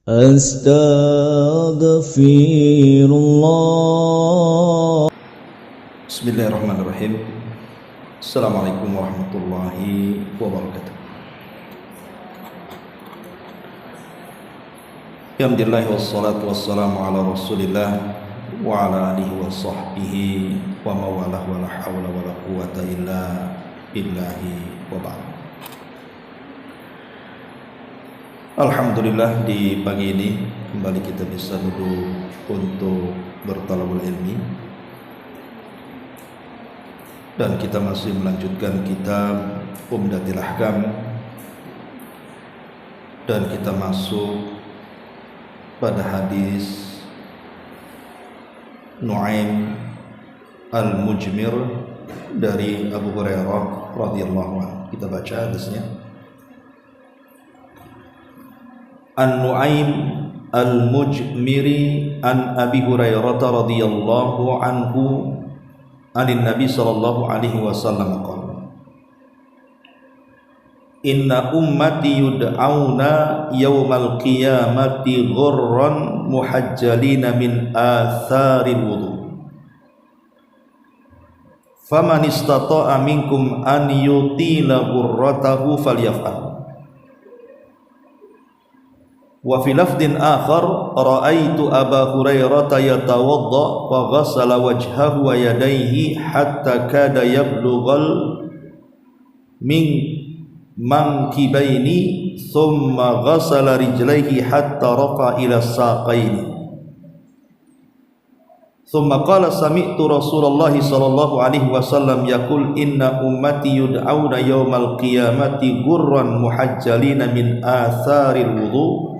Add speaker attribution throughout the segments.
Speaker 1: Astaghfirullah.
Speaker 2: Bismillahirrahmanirrahim. Assalamualaikum warahmatullahi wabarakatuh. Alhamdulillah wassalatu wassalamu ala Rasulillah wa ala alihi wa sahbihi wa mawalah wa la hawla wa la quwata illa billahi wa ba'd. Alhamdulillah, di pagi ini kembali kita bisa duduk untuk bertalabul ilmi, dan kita masih melanjutkan kitab Umdatul Ahkam, dan kita masuk pada hadis Nu'aim Al-Mujmir dari Abu Hurairah radhiyallahu anhu. Kita baca hadisnya. An-Nu'aim Al-Mujmiri an Abi Hurairah radhiyallahu anhu anin Nabi sallallahu alaihi wasallam qala: Inna ummati yud'auna yawmal qiyamati ghurran muhajjalina min atharil wudu. Faman istata'a minkum an yutila ghurratahu falyaf'al. Wa fi lafdin akhar ra'aitu Aba Hurairah yatawadda wa ghassala wajhahu wa yadayhi hatta kada yablughal min mankibaini thumma ghassala rijlaihi hatta rafa ila saqaini thumma qala sami'tu Rasulullah sallallahu alaihi wasallam yaqul inna ummati yud'auna yawmal qiyamati ghurran muhajjalina min atharil wudu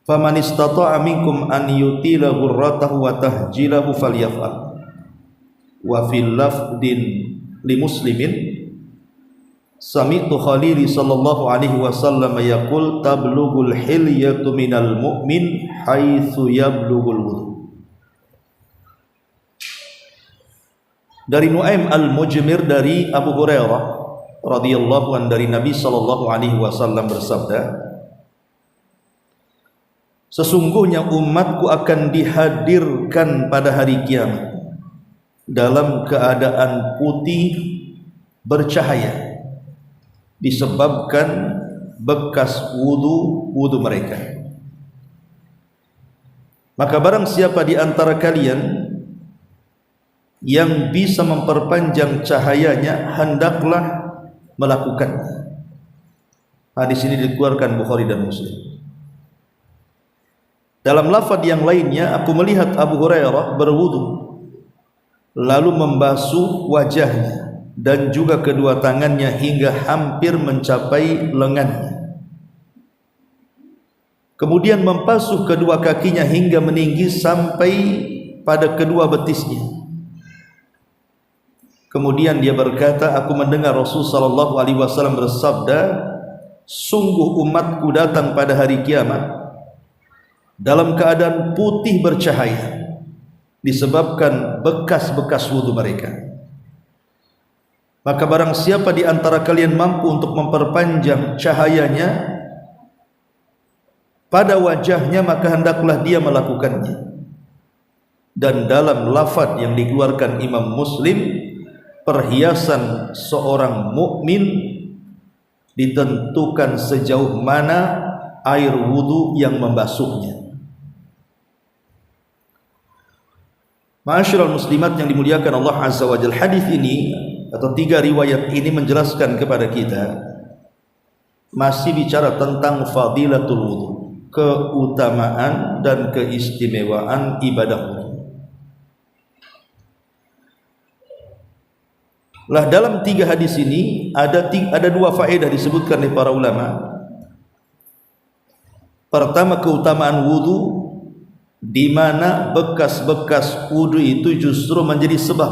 Speaker 2: faman istata'a minkum an yutila ghurratahu wa tahjilahu falyaf'al. Wa fil lafdin li muslimin sami'tu Khalili sallallahu alaihi wasallam yaqul tablughul hilyatu minal mu'min haitsu yablughul wudu. Dari Nu'aim Al-Mujmir dari Abu Hurairah radhiyallahu anhu dari Nabi sallallahu alaihi wasallam bersabda, sesungguhnya umatku akan dihadirkan pada hari kiamat dalam keadaan putih bercahaya disebabkan bekas wudu mereka. Maka barang siapa di antara kalian yang bisa memperpanjang cahayanya, hendaklah melakukannya. Hadis ini dikeluarkan Bukhari dan Muslim. Dalam lafaz yang lainnya, aku melihat Abu Hurairah berwudu lalu membasuh wajahnya dan juga kedua tangannya hingga hampir mencapai lengannya. Kemudian membasuh kedua kakinya hingga meninggi sampai pada kedua betisnya. Kemudian dia berkata, aku mendengar Rasul sallallahu alaihi wasallam bersabda, sungguh umatku datang pada hari kiamat dalam keadaan putih bercahaya disebabkan bekas-bekas wudu mereka. Maka barang siapa di antara kalian mampu untuk memperpanjang cahayanya pada wajahnya, maka hendaklah dia melakukannya. Dan dalam lafaz yang dikeluarkan Imam Muslim, perhiasan seorang mukmin ditentukan sejauh mana air wudu yang membasuhnya. Ma'asyiral muslimat yang dimuliakan Allah Azza wa Jalla, hadis ini atau tiga riwayat ini menjelaskan kepada kita, masih bicara tentang fadilatul wudu, keutamaan dan keistimewaan ibadah wudu. Lah dalam tiga hadis ini ada dua faedah disebutkan oleh para ulama. Pertama, keutamaan wudu, di mana bekas-bekas wudu itu justru menjadi sebab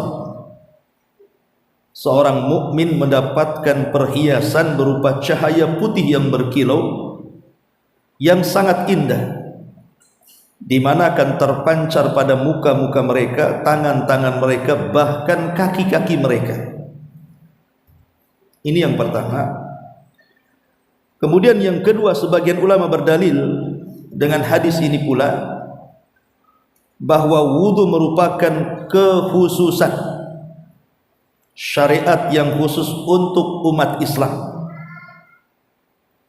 Speaker 2: seorang mukmin mendapatkan perhiasan berupa cahaya putih yang berkilau yang sangat indah, di mana akan terpancar pada muka-muka mereka, tangan-tangan mereka, bahkan kaki-kaki mereka. Ini yang pertama. Kemudian yang kedua, sebagian ulama berdalil dengan hadis ini pula bahwa wudu merupakan kekhususan syariat yang khusus untuk umat Islam.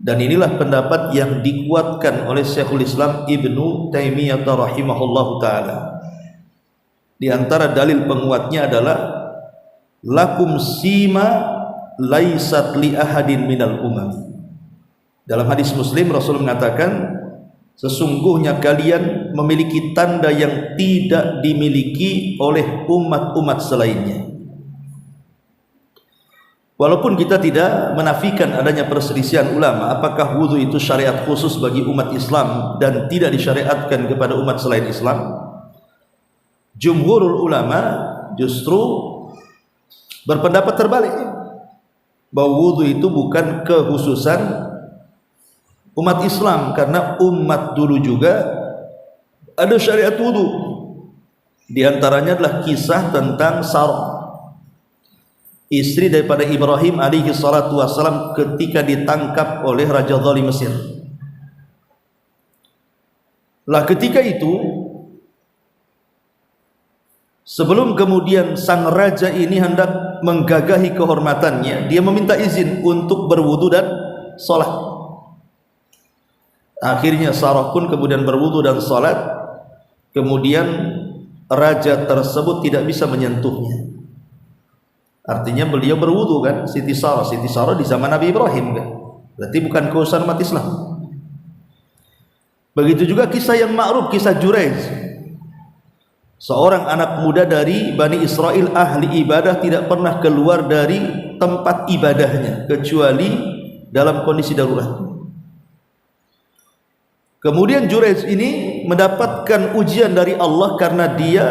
Speaker 2: Dan inilah pendapat yang dikuatkan oleh Syekhul Islam Ibnu Taimiyah rahimahullahu taala. Di antara dalil penguatnya adalah lakum sima laisat li ahadin minal umam. Dalam hadis Muslim Rasul mengatakan, sesungguhnya kalian memiliki tanda yang tidak dimiliki oleh umat-umat selainnya. Walaupun kita tidak menafikan adanya perselisihan ulama apakah wudu itu syariat khusus bagi umat Islam dan tidak disyariatkan kepada umat selain Islam, jumhurul ulama justru berpendapat terbalik, bahwa wudu itu bukan kekhususan umat Islam, karena umat dulu juga ada syariat wudu. Di antaranya adalah kisah tentang Sarah, istri daripada Ibrahim alaihi salatu wassalam, ketika ditangkap oleh Raja Zalim Mesir. Lah ketika itu, sebelum kemudian sang raja ini hendak menggagahi kehormatannya, dia meminta izin untuk berwudu dan sholat. Akhirnya Sarah pun kemudian berwudu dan sholat. Kemudian raja tersebut tidak bisa menyentuhnya. Artinya beliau berwudu kan, Siti Sarah di zaman Nabi Ibrahim kan. Berarti bukan kekhususan umat Islam. Begitu juga kisah yang ma'ruf, kisah Jurayj, seorang anak muda dari Bani Israel ahli ibadah, tidak pernah keluar dari tempat ibadahnya kecuali dalam kondisi darurat. Kemudian Jurayj ini mendapatkan ujian dari Allah karena dia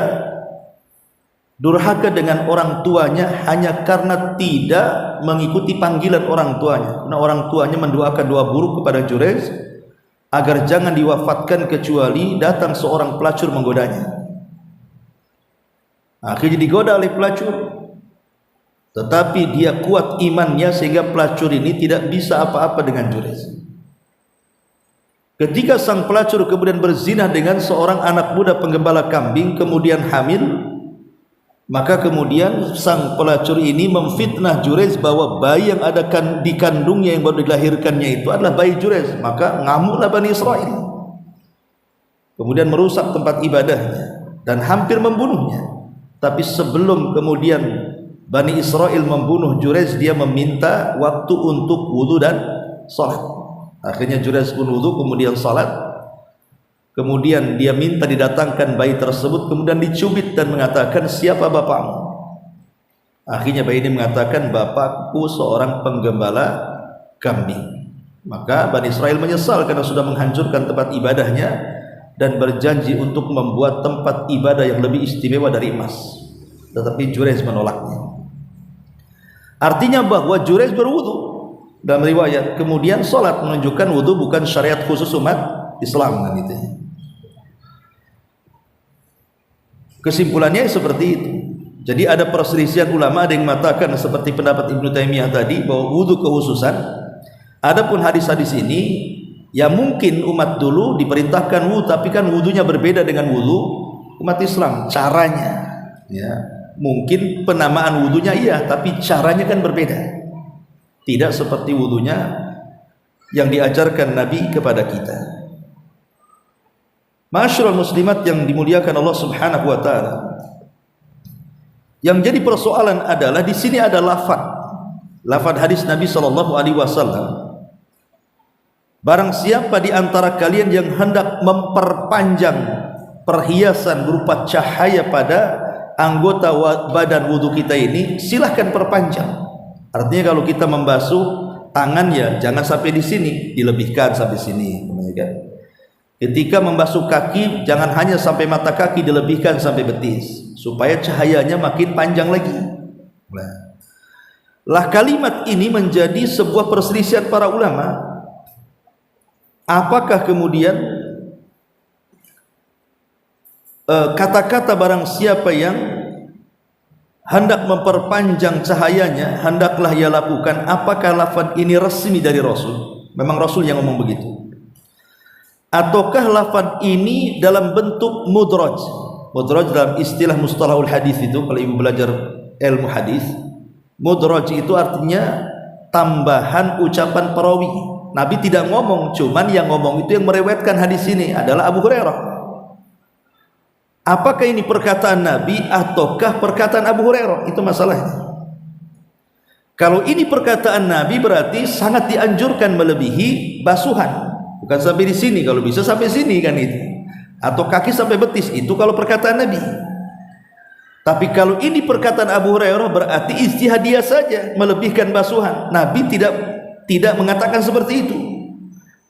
Speaker 2: durhaka dengan orang tuanya hanya karena tidak mengikuti panggilan orang tuanya. Karena orang tuanya mendoakan doa buruk kepada Jurayj agar jangan diwafatkan kecuali datang seorang pelacur menggodanya. Akhirnya digoda oleh pelacur, tetapi dia kuat imannya sehingga pelacur ini tidak bisa apa-apa dengan Jurayj. Ketika sang pelacur kemudian berzina dengan seorang anak muda penggembala kambing, kemudian hamil, maka kemudian sang pelacur ini memfitnah Jurayj bahwa bayi yang ada di kandungnya yang baru dilahirkannya itu adalah bayi Jurayj. Maka ngamuklah Bani Israel, kemudian merusak tempat ibadahnya dan hampir membunuhnya. Tapi sebelum kemudian Bani Israel membunuh Jurayj, dia meminta waktu untuk wudu dan salat. Akhirnya Jurayj pun wudu kemudian salat. Kemudian dia minta didatangkan bayi tersebut, kemudian dicubit dan mengatakan, siapa bapakmu? Akhirnya bayi ini mengatakan, bapakku seorang penggembala kambing. Maka Bani Israel menyesal karena sudah menghancurkan tempat ibadahnya dan berjanji untuk membuat tempat ibadah yang lebih istimewa dari emas. Tetapi Jurayj menolaknya. Artinya bahwa Jurayj berwudu dalam riwayat, kemudian sholat, menunjukkan wudu bukan syariat khusus umat Islam kan itu. Kesimpulannya seperti itu. Jadi ada perselisihan ulama, ada yang mengatakan seperti pendapat Ibnu Taimiyah tadi bahwa wudu kekhususan. Adapun hadis-hadis ini, ya mungkin umat dulu diperintahkan wudu, tapi kan wudunya berbeda dengan wudu umat Islam. Caranya, ya mungkin penamaan wudunya iya, tapi caranya kan berbeda. Tidak seperti wudunya yang diajarkan Nabi kepada kita. Ma'asyiral muslimat yang dimuliakan Allah Subhanahu wa taala. Yang jadi persoalan adalah di sini ada lafaz hadis Nabi sallallahu alaihi wasallam. Barang siapa di antara kalian yang hendak memperpanjang perhiasan berupa cahaya pada anggota badan wudu kita ini, silahkan perpanjang. Artinya kalau kita membasuh tangan, ya jangan sampai di sini, dilebihkan sampai sini. Ketika membasuh kaki, jangan hanya sampai mata kaki, dilebihkan sampai betis, supaya cahayanya makin panjang lagi. Lah kalimat ini menjadi sebuah perselisihan para ulama. Apakah kemudian kata-kata barang siapa yang hendak memperpanjang cahayanya, hendaklah ia lakukan, apakah lafaz ini resmi dari Rasul? Memang Rasul yang ngomong begitu. ataukah lafaz ini dalam bentuk mudraj? Mudraj dalam istilah mustalahul hadis itu, kalau ibu belajar ilmu hadis, mudraj itu artinya tambahan ucapan perawi. Nabi tidak ngomong, cuman yang ngomong itu yang meriwayatkan hadis ini adalah Abu Hurairah. Apakah ini perkataan Nabi ataukah perkataan Abu Hurairah? Itu masalahnya. Kalau ini perkataan Nabi berarti sangat dianjurkan melebihi basuhan. Bukan sampai di sini, kalau bisa sampai sini kan itu. Atau kaki sampai betis, itu kalau perkataan Nabi. Tapi kalau ini perkataan Abu Hurairah berarti ijtihadiyah saja melebihkan basuhan. Nabi tidak mengatakan seperti itu.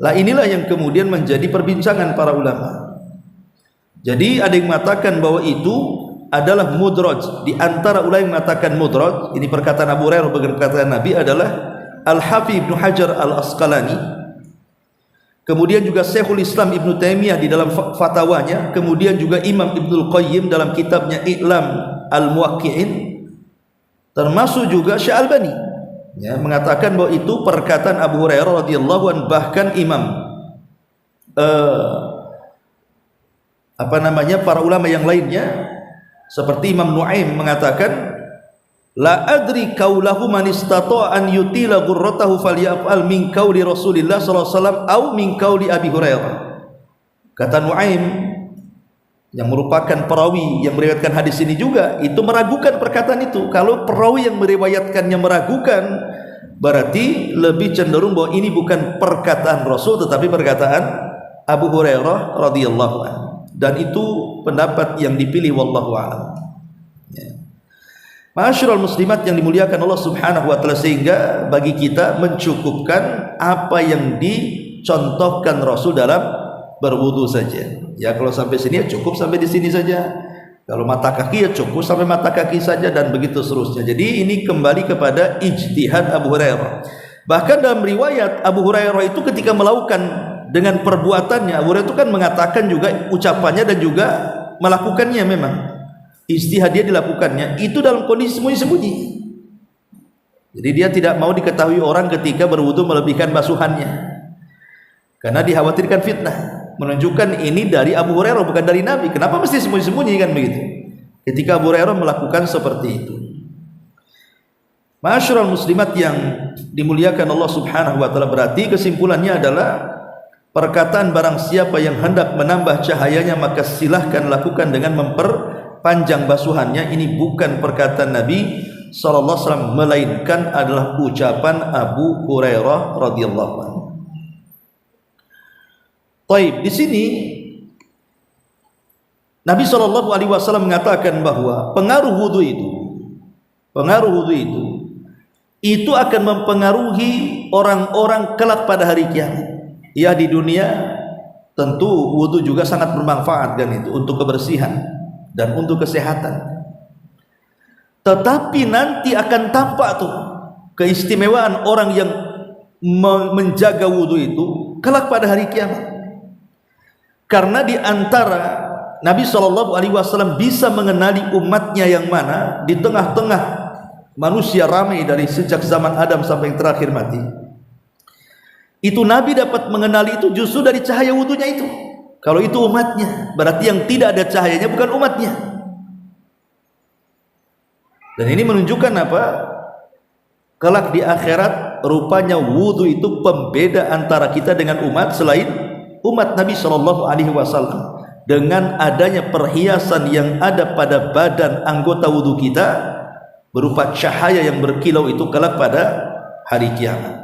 Speaker 2: Lah inilah yang kemudian menjadi perbincangan para ulama. Jadi ada yang mengatakan bahwa itu adalah mudraj. Di antara ulama yang mengatakan mudraj, ini perkataan Abu Hurairah bukan perkataan Nabi, adalah Al-Hafidz Ibnu Hajar Al-Asqalani. Kemudian juga Syekhul Islam Ibnu Taimiyah di dalam fatwanya, kemudian juga Imam Ibnul Qayyim dalam kitabnya I'lam Al-Muwaqqi'in, termasuk juga Syekh Albani ya, mengatakan bahwa itu perkataan Abu Hurairah radhiyallahu anhu. Bahkan para ulama yang lainnya seperti Imam Nuaim mengatakan la adri qaulahu man istata'a an yutila ghurratahu falyaf'al min qauli Rasulillah sallallahu alaihi wasallam au min qauli Abi Hurairah. Kata Nuaim yang merupakan perawi yang meriwayatkan hadis ini juga itu meragukan perkataan itu. Kalau perawi yang meriwayatkannya meragukan, berarti lebih cenderung bahwa ini bukan perkataan Rasul tetapi perkataan Abu Hurairah radhiyallahu anhu. Dan itu pendapat yang dipilih wallahu a'lam. Ya. Ma'asyiral muslimat yang dimuliakan Allah Subhanahu wa taala, sehingga bagi kita mencukupkan apa yang dicontohkan Rasul dalam berwudu saja. Ya, kalau sampai sini ya cukup sampai di sini saja. Kalau mata kaki ya cukup sampai mata kaki saja, dan begitu seterusnya. Jadi ini kembali kepada ijtihad Abu Hurairah. Bahkan dalam riwayat Abu Hurairah itu ketika melakukan dengan perbuatannya, Abu Hurairah itu kan mengatakan juga ucapannya dan juga melakukannya, memang ijtihad dia dilakukannya itu dalam kondisi sembunyi-sembunyi. Jadi dia tidak mau diketahui orang ketika berwudu melebihkan basuhannya karena dikhawatirkan fitnah, menunjukkan ini dari Abu Hurairah bukan dari Nabi. Kenapa mesti sembunyi-sembunyi kan begitu ketika Abu Hurairah melakukan seperti itu? Ma'asyiral muslimat yang dimuliakan Allah Subhanahu wa taala, berarti kesimpulannya adalah perkataan barang siapa yang hendak menambah cahayanya maka silahkan lakukan dengan memperpanjang basuhannya. Ini bukan perkataan Nabi sallallahu alaihi wasallam, melainkan adalah ucapan Abu Hurairah radhiyallahu anhu. Baik, di sini Nabi sallallahu alaihi wasallam mengatakan bahwa pengaruh wudu itu akan mempengaruhi orang-orang kelak pada hari kiamat. Ya, di dunia tentu wudu juga sangat bermanfaat kan itu untuk kebersihan dan untuk kesehatan. Tetapi nanti akan tampak tuh keistimewaan orang yang menjaga wudu itu kelak pada hari kiamat. Karena di antara Nabi SAW bisa mengenali umatnya yang mana di tengah-tengah manusia ramai dari sejak zaman Adam sampai yang terakhir mati. Itu Nabi dapat mengenali itu justru dari cahaya wudunya itu. Kalau itu umatnya, berarti yang tidak ada cahayanya bukan umatnya. Dan ini menunjukkan apa? Kelak di akhirat rupanya wudu itu pembeda antara kita dengan umat selain umat Nabi SAW. Dengan adanya perhiasan yang ada pada badan anggota wudu kita berupa cahaya yang berkilau itu kelak pada hari kiamat.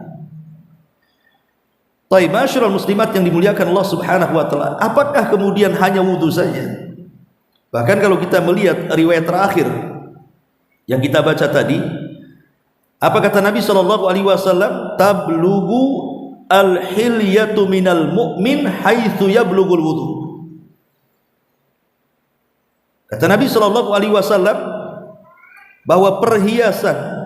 Speaker 2: Baik, ma'asyiral muslimat yang dimuliakan Allah Subhanahu wa taala, apakah kemudian hanya wudu saja? Bahkan kalau kita melihat riwayat terakhir yang kita baca tadi, apa kata Nabi sallallahu alaihi wasallam? Tablughu al-hilyatu minal mu'min haitsu yablughul wudu. Kata Nabi sallallahu alaihi wasallam bahwa perhiasan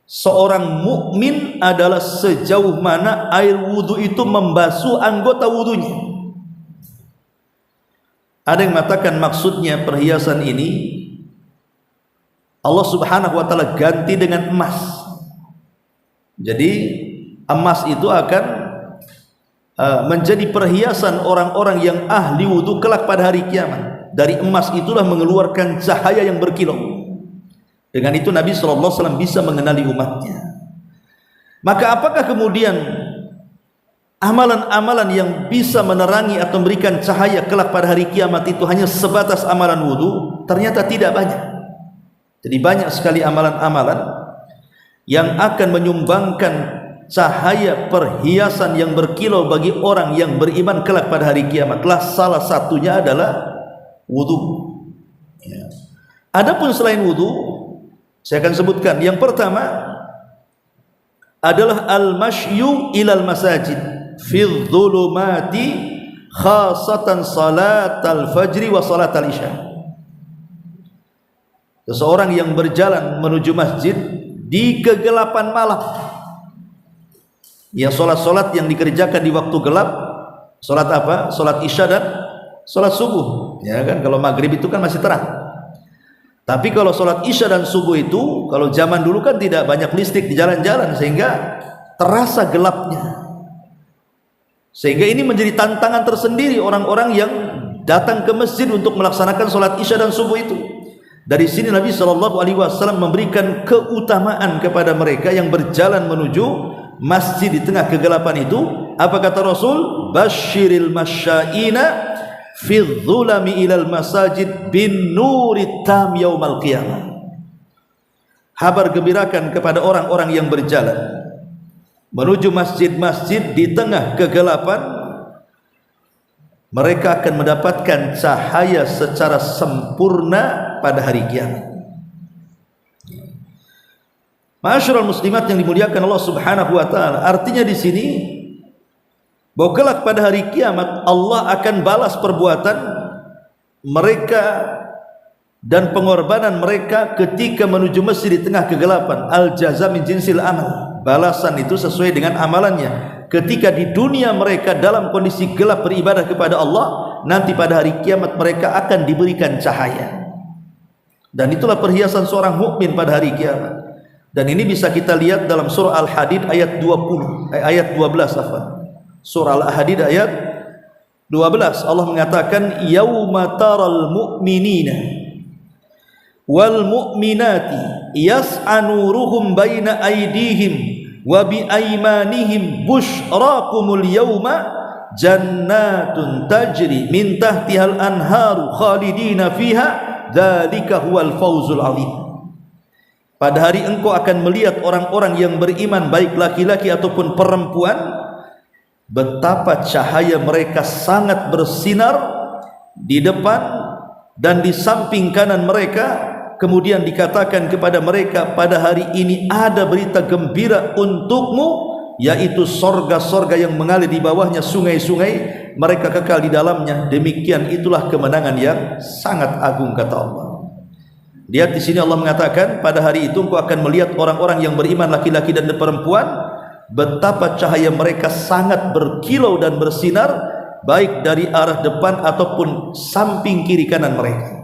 Speaker 2: seorang mukmin adalah sejauh mana air wudu itu membasuh anggota wudunya. Ada yang mengatakan maksudnya perhiasan ini Allah Subhanahu wa taala ganti dengan emas. Jadi emas itu akan menjadi perhiasan orang-orang yang ahli wudu kelak pada hari kiamat. Dari emas itulah mengeluarkan cahaya yang berkilau. Dengan itu Nabi SAW bisa mengenali umatnya. Maka apakah kemudian amalan-amalan yang bisa menerangi atau memberikan cahaya kelak pada hari kiamat itu hanya sebatas amalan wudu? Ternyata tidak banyak. Jadi banyak sekali amalan-amalan yang akan menyumbangkan cahaya perhiasan yang berkilau bagi orang yang beriman kelak pada hari kiamat. Salah satunya adalah wudu. Ya. Adapun selain wudu, saya akan sebutkan. Yang pertama adalah al-mashyu ilal masajid fi dhulumati khasatan salat al-fajri wa salat al-isya. Seseorang yang berjalan menuju masjid di kegelapan malam, yang solat-solat yang dikerjakan di waktu gelap, solat apa? Solat isya dan solat subuh, ya kan? Kalau maghrib itu kan masih terang. Tapi kalau solat isya dan subuh itu, kalau zaman dulu kan tidak banyak listrik di jalan-jalan, sehingga terasa gelapnya. Sehingga ini menjadi tantangan tersendiri orang-orang yang datang ke masjid untuk melaksanakan solat isya dan subuh itu. Dari sini Nabi SAW memberikan keutamaan kepada mereka yang berjalan menuju masjid di tengah kegelapan itu. Apa kata Rasul? Basyiril masyaina fi dhulami ilal masajid bin nuri tam yaumal qiyamah. Kabar gembirakan kepada orang-orang yang berjalan menuju masjid-masjid di tengah kegelapan, mereka akan mendapatkan cahaya secara sempurna pada hari kiamat. Ma'asyiral muslimat yang dimuliakan Allah Subhanahu wa taala, artinya di sini bahwa kelak pada hari kiamat Allah akan balas perbuatan mereka dan pengorbanan mereka ketika menuju masjid di tengah kegelapan. Al-jaza min jinsil amal. Balasan itu sesuai dengan amalannya. Ketika di dunia mereka dalam kondisi gelap beribadah kepada Allah, nanti pada hari kiamat mereka akan diberikan cahaya. Dan itulah perhiasan seorang mukmin pada hari kiamat. Dan ini bisa kita lihat dalam surah Al-Hadid ayat 12 afwan. Surah Al-Hadid ayat 12 Allah mengatakan yauma taral mu'minina wal mu'minati yas'a nuruhum baina aydihim wa bi aymanihim busyrakumul yauma jannatun tajri min tahtihal anharu khalidina fiha dzalika huwal fawzul azim. Pada hari engkau akan melihat orang-orang yang beriman baik laki-laki ataupun perempuan, betapa cahaya mereka sangat bersinar di depan dan di samping kanan mereka. Kemudian dikatakan kepada mereka, pada hari ini ada berita gembira untukmu, yaitu sorga-sorga yang mengalir di bawahnya sungai-sungai, mereka kekal di dalamnya. Demikian itulah kemenangan yang sangat agung, kata Allah. Lihat di sini Allah mengatakan, pada hari itu engkau akan melihat orang-orang yang beriman laki-laki dan perempuan, betapa cahaya mereka sangat berkilau dan bersinar, baik dari arah depan ataupun samping kiri kanan mereka.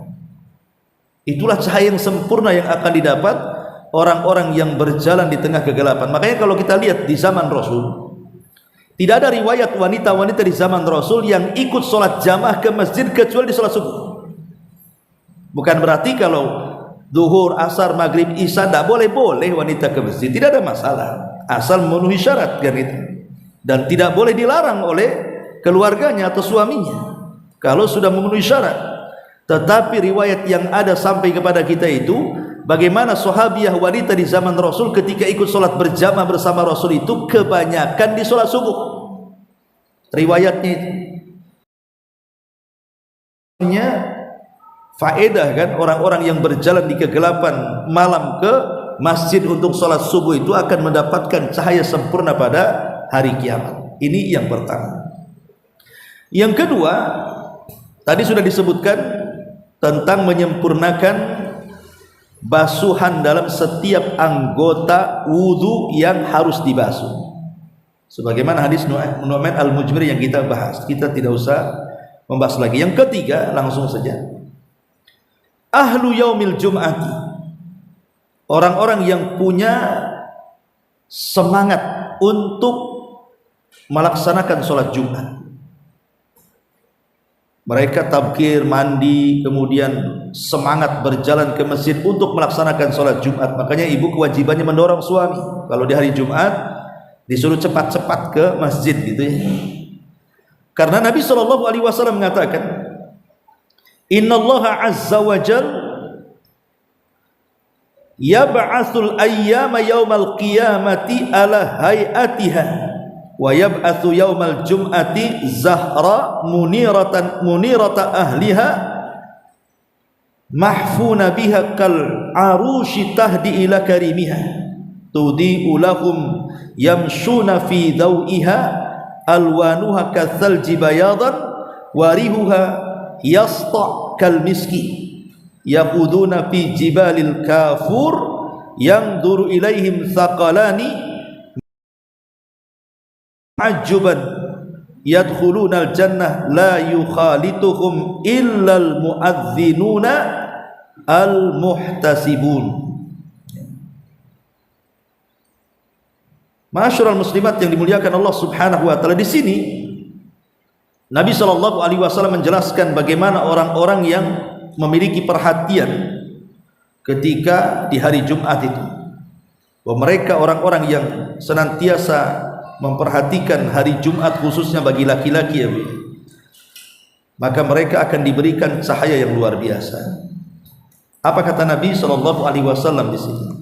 Speaker 2: Itulah cahaya yang sempurna yang akan didapat orang-orang yang berjalan di tengah kegelapan. Makanya kalau kita lihat di zaman Rasul, tidak ada riwayat wanita-wanita di zaman Rasul yang ikut sholat jamaah ke masjid kecuali di sholat subuh. Bukan berarti kalau zuhur, asar, maghrib, isya tidak boleh wanita ke masjid, tidak ada masalah, asal memenuhi syarat kan itu. Dan tidak boleh dilarang oleh keluarganya atau suaminya kalau sudah memenuhi syarat. Tetapi riwayat yang ada sampai kepada kita itu, bagaimana sahabiah wanita di zaman Rasul ketika ikut sholat berjamaah bersama Rasul itu kebanyakan di sholat subuh. Riwayatnya faedah kan, orang-orang yang berjalan di kegelapan malam ke masjid untuk sholat subuh itu akan mendapatkan cahaya sempurna pada hari kiamat. Ini yang pertama. Yang kedua, tadi sudah disebutkan tentang menyempurnakan basuhan dalam setiap anggota wudu yang harus dibasuh. Sebagaimana hadis Nu'man al-Mujmir yang kita bahas, kita tidak usah membahas lagi. Yang ketiga, langsung saja. Ahlu yaumil jum'ati, orang-orang yang punya semangat untuk melaksanakan sholat Jumat. Mereka tabkir, mandi, kemudian semangat berjalan ke masjid untuk melaksanakan sholat Jumat. Makanya ibu kewajibannya mendorong suami kalau di hari Jumat disuruh cepat-cepat ke masjid gitu ya. Karena Nabi SAW mengatakan, Innallaha azza wa jal yab'atsul ayyama yaumal qiyamati ala hayatiha wa yab'atsu yaumal jum'ati zahra munirata ahliha mahfuna biha kal arushi tahdi ila karimiha tudi'u lahum yamshuna fi dawiha alwanuha kathalji bayadan warihuha yasta kal miski yaquduna fi jibalil kafur yanzuru ilaihim thaqalani ajuban yadkhulunal jannah la yukhalituhum illal muadzinuna al muhtasibun. Ma'asyiral muslimat yang dimuliakan Allah Subhanahu wa taala, di sini Nabi SAW menjelaskan bagaimana orang-orang yang memiliki perhatian ketika di hari Jumat itu, bahwa mereka orang-orang yang senantiasa memperhatikan hari Jumat khususnya bagi laki-laki ya Bu, maka mereka akan diberikan cahaya yang luar biasa. Apa kata Nabi SAW di sini?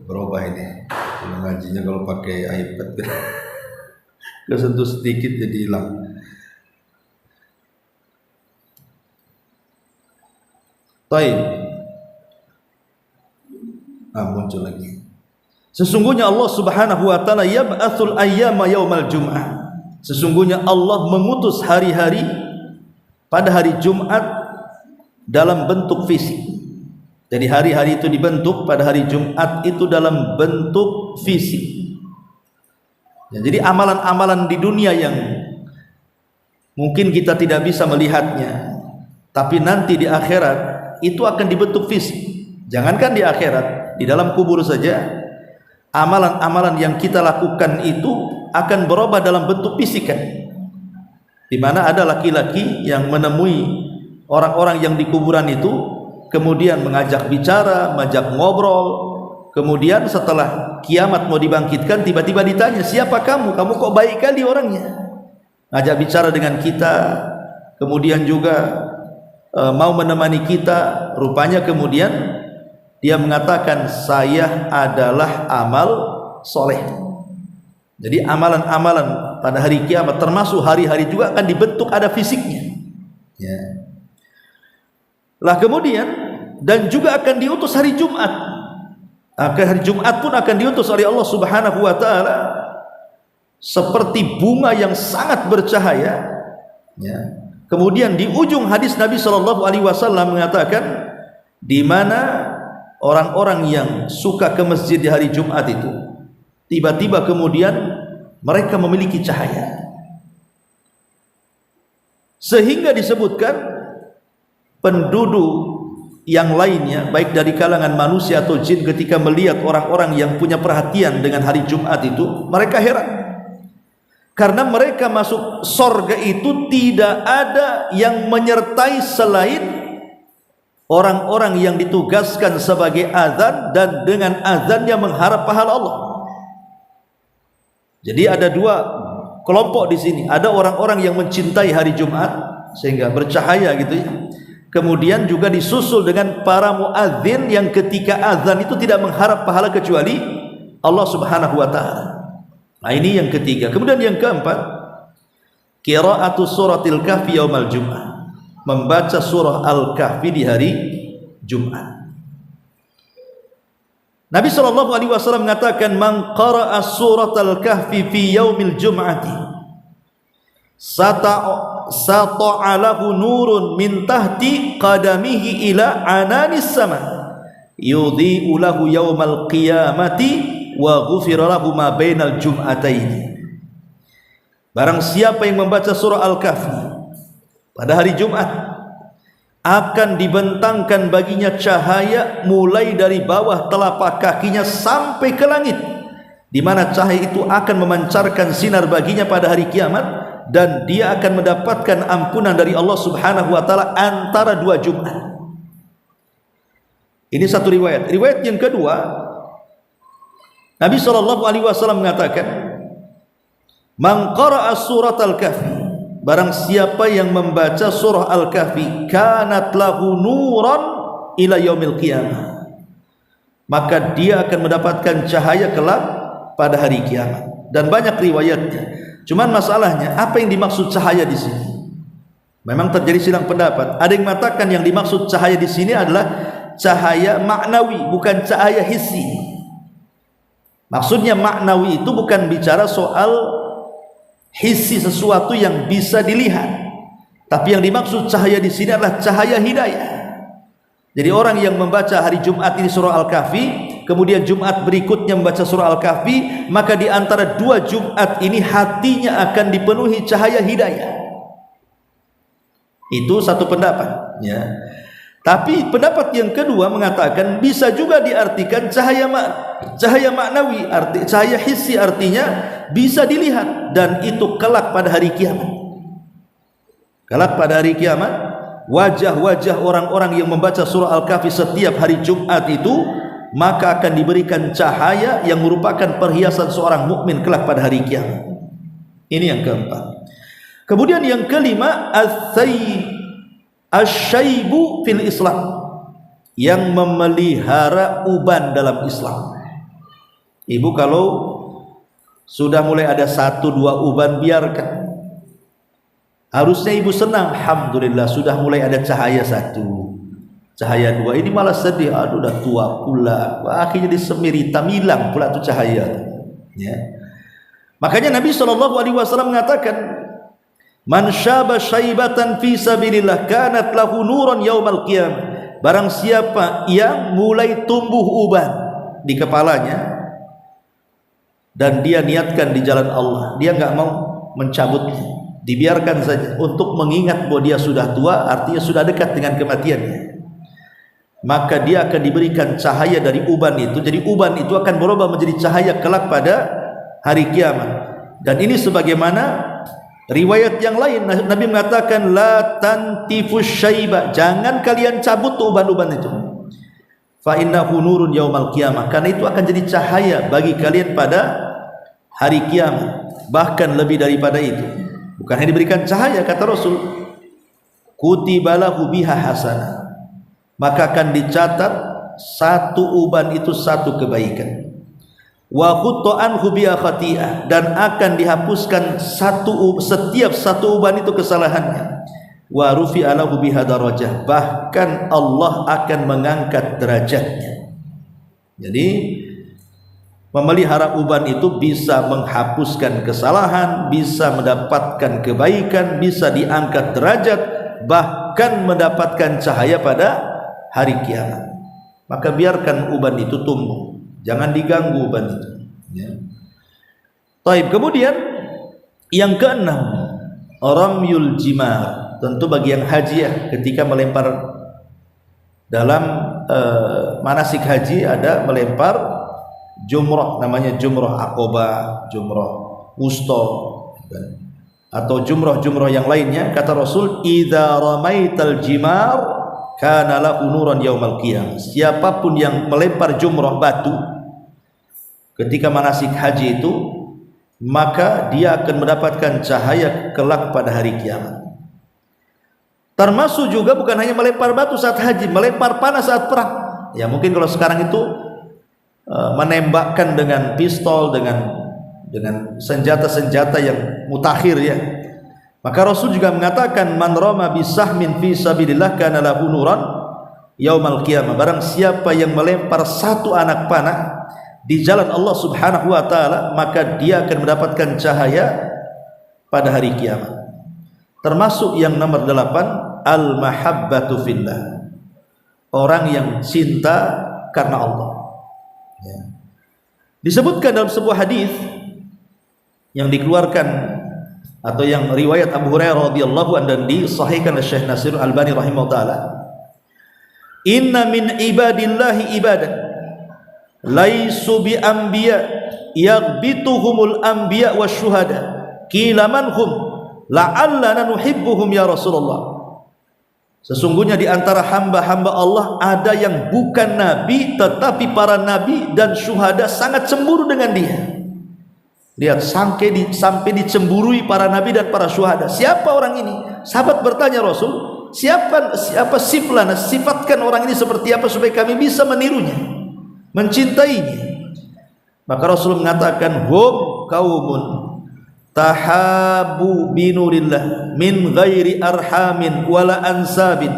Speaker 2: Berubah ini ngajinya kalau pakai iPad kesentuh sedikit jadi hilang. Baik, muncul lagi. Sesungguhnya Allah Subhanahu wa taala yab'atsul ayyama yaumal jum'ah. Sesungguhnya Allah mengutus hari-hari pada hari Jumat dalam bentuk fisik. Jadi hari-hari itu dibentuk pada hari Jumat itu dalam bentuk fisik. Ya, jadi amalan-amalan di dunia yang mungkin kita tidak bisa melihatnya, tapi nanti di akhirat itu akan dibentuk fisik. Jangankan di akhirat, di dalam kubur saja amalan-amalan yang kita lakukan itu akan berubah dalam bentuk fisik kan. Di mana ada laki-laki yang menemui orang-orang yang di kuburan itu, kemudian mengajak bicara, mengajak ngobrol, kemudian setelah kiamat mau dibangkitkan tiba-tiba ditanya, siapa kamu? Kamu kok baik kali orangnya, ngajak bicara dengan kita, kemudian juga mau menemani kita. Rupanya kemudian dia mengatakan, saya adalah amal soleh. Jadi amalan-amalan pada hari kiamat termasuk hari-hari juga akan dibentuk, ada fisiknya ya. Lah kemudian dan juga akan diutus hari Jumat. Hari Jumat pun akan diutus oleh Allah Subhanahu wa taala seperti bunga yang sangat bercahaya ya. Kemudian di ujung hadis Nabi SAW mengatakan, di mana orang-orang yang suka ke masjid di hari Jumat itu tiba-tiba kemudian mereka memiliki cahaya, sehingga disebutkan penduduk yang lainnya baik dari kalangan manusia atau jin ketika melihat orang-orang yang punya perhatian dengan hari Jumat itu, mereka heran. Karena mereka masuk sorga itu tidak ada yang menyertai selain orang-orang yang ditugaskan sebagai azan dan dengan azannya mengharap pahala Allah. Jadi ada dua kelompok di sini. Ada orang-orang yang mencintai hari Jumat sehingga bercahaya gitu ya. Kemudian juga disusul dengan para muadzin yang ketika azan itu tidak mengharap pahala kecuali Allah Subhanahu wa taala. Nah, ini yang ketiga. Kemudian yang keempat, qira'atu suratil kahfi yaumal jum'ah, membaca surah Al-Kahfi di hari Jumat. Nabi SAW mengatakan, man qara'a suratal kahfi fi yaumil jum'ati sata'alahu nurun min tahti qadamihi ila ananis sama yudhi'u lahu yaumal qiyamati wa ghufira lahu ma bainal jum'ataini. Barang siapa yang membaca surah Al-Kahfi pada hari Jumat, akan dibentangkan baginya cahaya mulai dari bawah telapak kakinya sampai ke langit, di mana cahaya itu akan memancarkan sinar baginya pada hari kiamat, dan dia akan mendapatkan ampunan dari Allah Subhanahu wa taala antara 2 Jumat. Ini satu riwayat. Riwayat yang kedua, Nabi SAW mengatakan, "Man qara'a surat al-kahfi," barang siapa yang membaca surah Al-Kahfi, "kanat lahu nuran ila yaumil qiyamah," maka dia akan mendapatkan cahaya kelak pada hari kiamat. Dan banyak riwayatnya. Cuman masalahnya, apa yang dimaksud cahaya di sini? Memang terjadi silang pendapat. Ada yang mengatakan yang dimaksud cahaya di sini adalah cahaya maknawi, bukan cahaya hissi. Maksudnya maknawi itu bukan bicara soal hissi, sesuatu yang bisa dilihat, tapi yang dimaksud cahaya di sini adalah cahaya hidayah. Jadi orang yang membaca hari Jumat ini surah Al-Kahfi, kemudian Jumat berikutnya membaca surah Al-Kahfi, maka di antara 2 Jumat ini hatinya akan dipenuhi cahaya hidayah. Itu satu pendapat, ya. Tapi pendapat yang kedua mengatakan bisa juga diartikan cahaya maknawi, cahaya hissi, artinya bisa dilihat, dan itu kelak pada hari kiamat. Kelak pada hari kiamat, wajah-wajah orang-orang yang membaca surah Al-Kahfi setiap hari Jumat itu maka akan diberikan cahaya yang merupakan perhiasan seorang mukmin kelak pada hari kiamat. Ini yang keempat. Kemudian yang kelima, asyaibu fil Islam, yang memelihara uban dalam Islam. Ibu kalau sudah mulai ada 1-2 uban, biarkan. Harusnya ibu senang, alhamdulillah sudah mulai ada cahaya 1, cahaya 2. Ini malah sedih, aduh udah tua pula. Akhirnya disemiritam, hilang pula tuh cahaya, ya. Makanya Nabi SAW mengatakan, "Man syaba syaibatan fi sabilillah kanat lahu nuran yaumal qiyamah." Barang siapa yang mulai tumbuh uban di kepalanya dan dia niatkan di jalan Allah, dia enggak mau mencabutnya, dibiarkan saja untuk mengingat bahwa dia sudah tua, artinya sudah dekat dengan kematiannya, maka dia akan diberikan cahaya dari uban itu. Jadi uban itu akan berubah menjadi cahaya kelak pada hari kiamat. Dan ini sebagaimana riwayat yang lain, Nabi mengatakan, "La tantifus syaiba," jangan kalian cabut uban-uban itu. "Fa innahu nurun yaumal qiyamah," karena itu akan jadi cahaya bagi kalian pada hari kiamat. Bahkan lebih daripada itu, bukan hanya diberikan cahaya, kata Rasul, "Kutibalahu biha hasanah," maka akan dicatat 1 uban itu 1 kebaikan. Wa khutta'anhu biha khati'ah, dan akan dihapuskan setiap 1 uban itu kesalahannya. Wa rufi'a lahu biha darajah, bahkan Allah akan mengangkat derajatnya. Jadi memelihara uban itu bisa menghapuskan kesalahan, bisa mendapatkan kebaikan, bisa diangkat derajat, bahkan mendapatkan cahaya pada hari kiamat. Maka biarkan uban itu tumbuh, jangan diganggu uban itu, ya. Taib. Kemudian yang keenam, ramyul jimar. Tentu bagi yang haji, ya, ketika melempar dalam manasik haji ada melempar jumrah, namanya jumrah aqobah, jumrah wusta, atau jumrah-jumrah yang lainnya. Kata Rasul, "Idza ramaital jimar kana lahu nuran yaumal qiyamah." Siapapun yang melempar jumrah batu ketika manasik haji itu, maka dia akan mendapatkan cahaya kelak pada hari kiamat. Termasuk juga bukan hanya melempar batu saat haji, melempar panah saat perang. Ya mungkin kalau sekarang itu menembakkan dengan pistol, dengan senjata-senjata yang mutakhir, ya. Maka Rasul juga mengatakan, "Man rama bisahmin fi sabilillah kana lahu nuran yaumal qiyamah." Barang siapa yang melempar 1 anak panah di jalan Allah Subhanahu wa taala, maka dia akan mendapatkan cahaya pada hari kiamat. Termasuk yang nomor 8, al-mahabbatu fillah. Orang yang cinta karena Allah, ya. Disebutkan dalam sebuah hadis yang dikeluarkan atau yang riwayat Abu Hurairah radhiyallahu anhu dan disahihkan oleh Syekh Nasir Al-Albani rahimahullah taala, inna min ibadillahi ibadan laisu bi anbiya yaghbituhumul anbiya wasyuhada qila man hum la'allana nuhibbuhum ya Rasulullah. Sesungguhnya di antara hamba-hamba Allah ada yang bukan nabi, tetapi para nabi dan syuhada sangat cemburu dengan dia. Lihat, sampai dicemburui para nabi dan para syuhada. Siapa orang ini? Sahabat bertanya Rasul, siapa sifatkan orang ini seperti apa supaya kami bisa menirunya, mencintainya. Maka Rasul mengatakan, hum qaumun tahabu binurillah min ghairi arhamin wala ansabin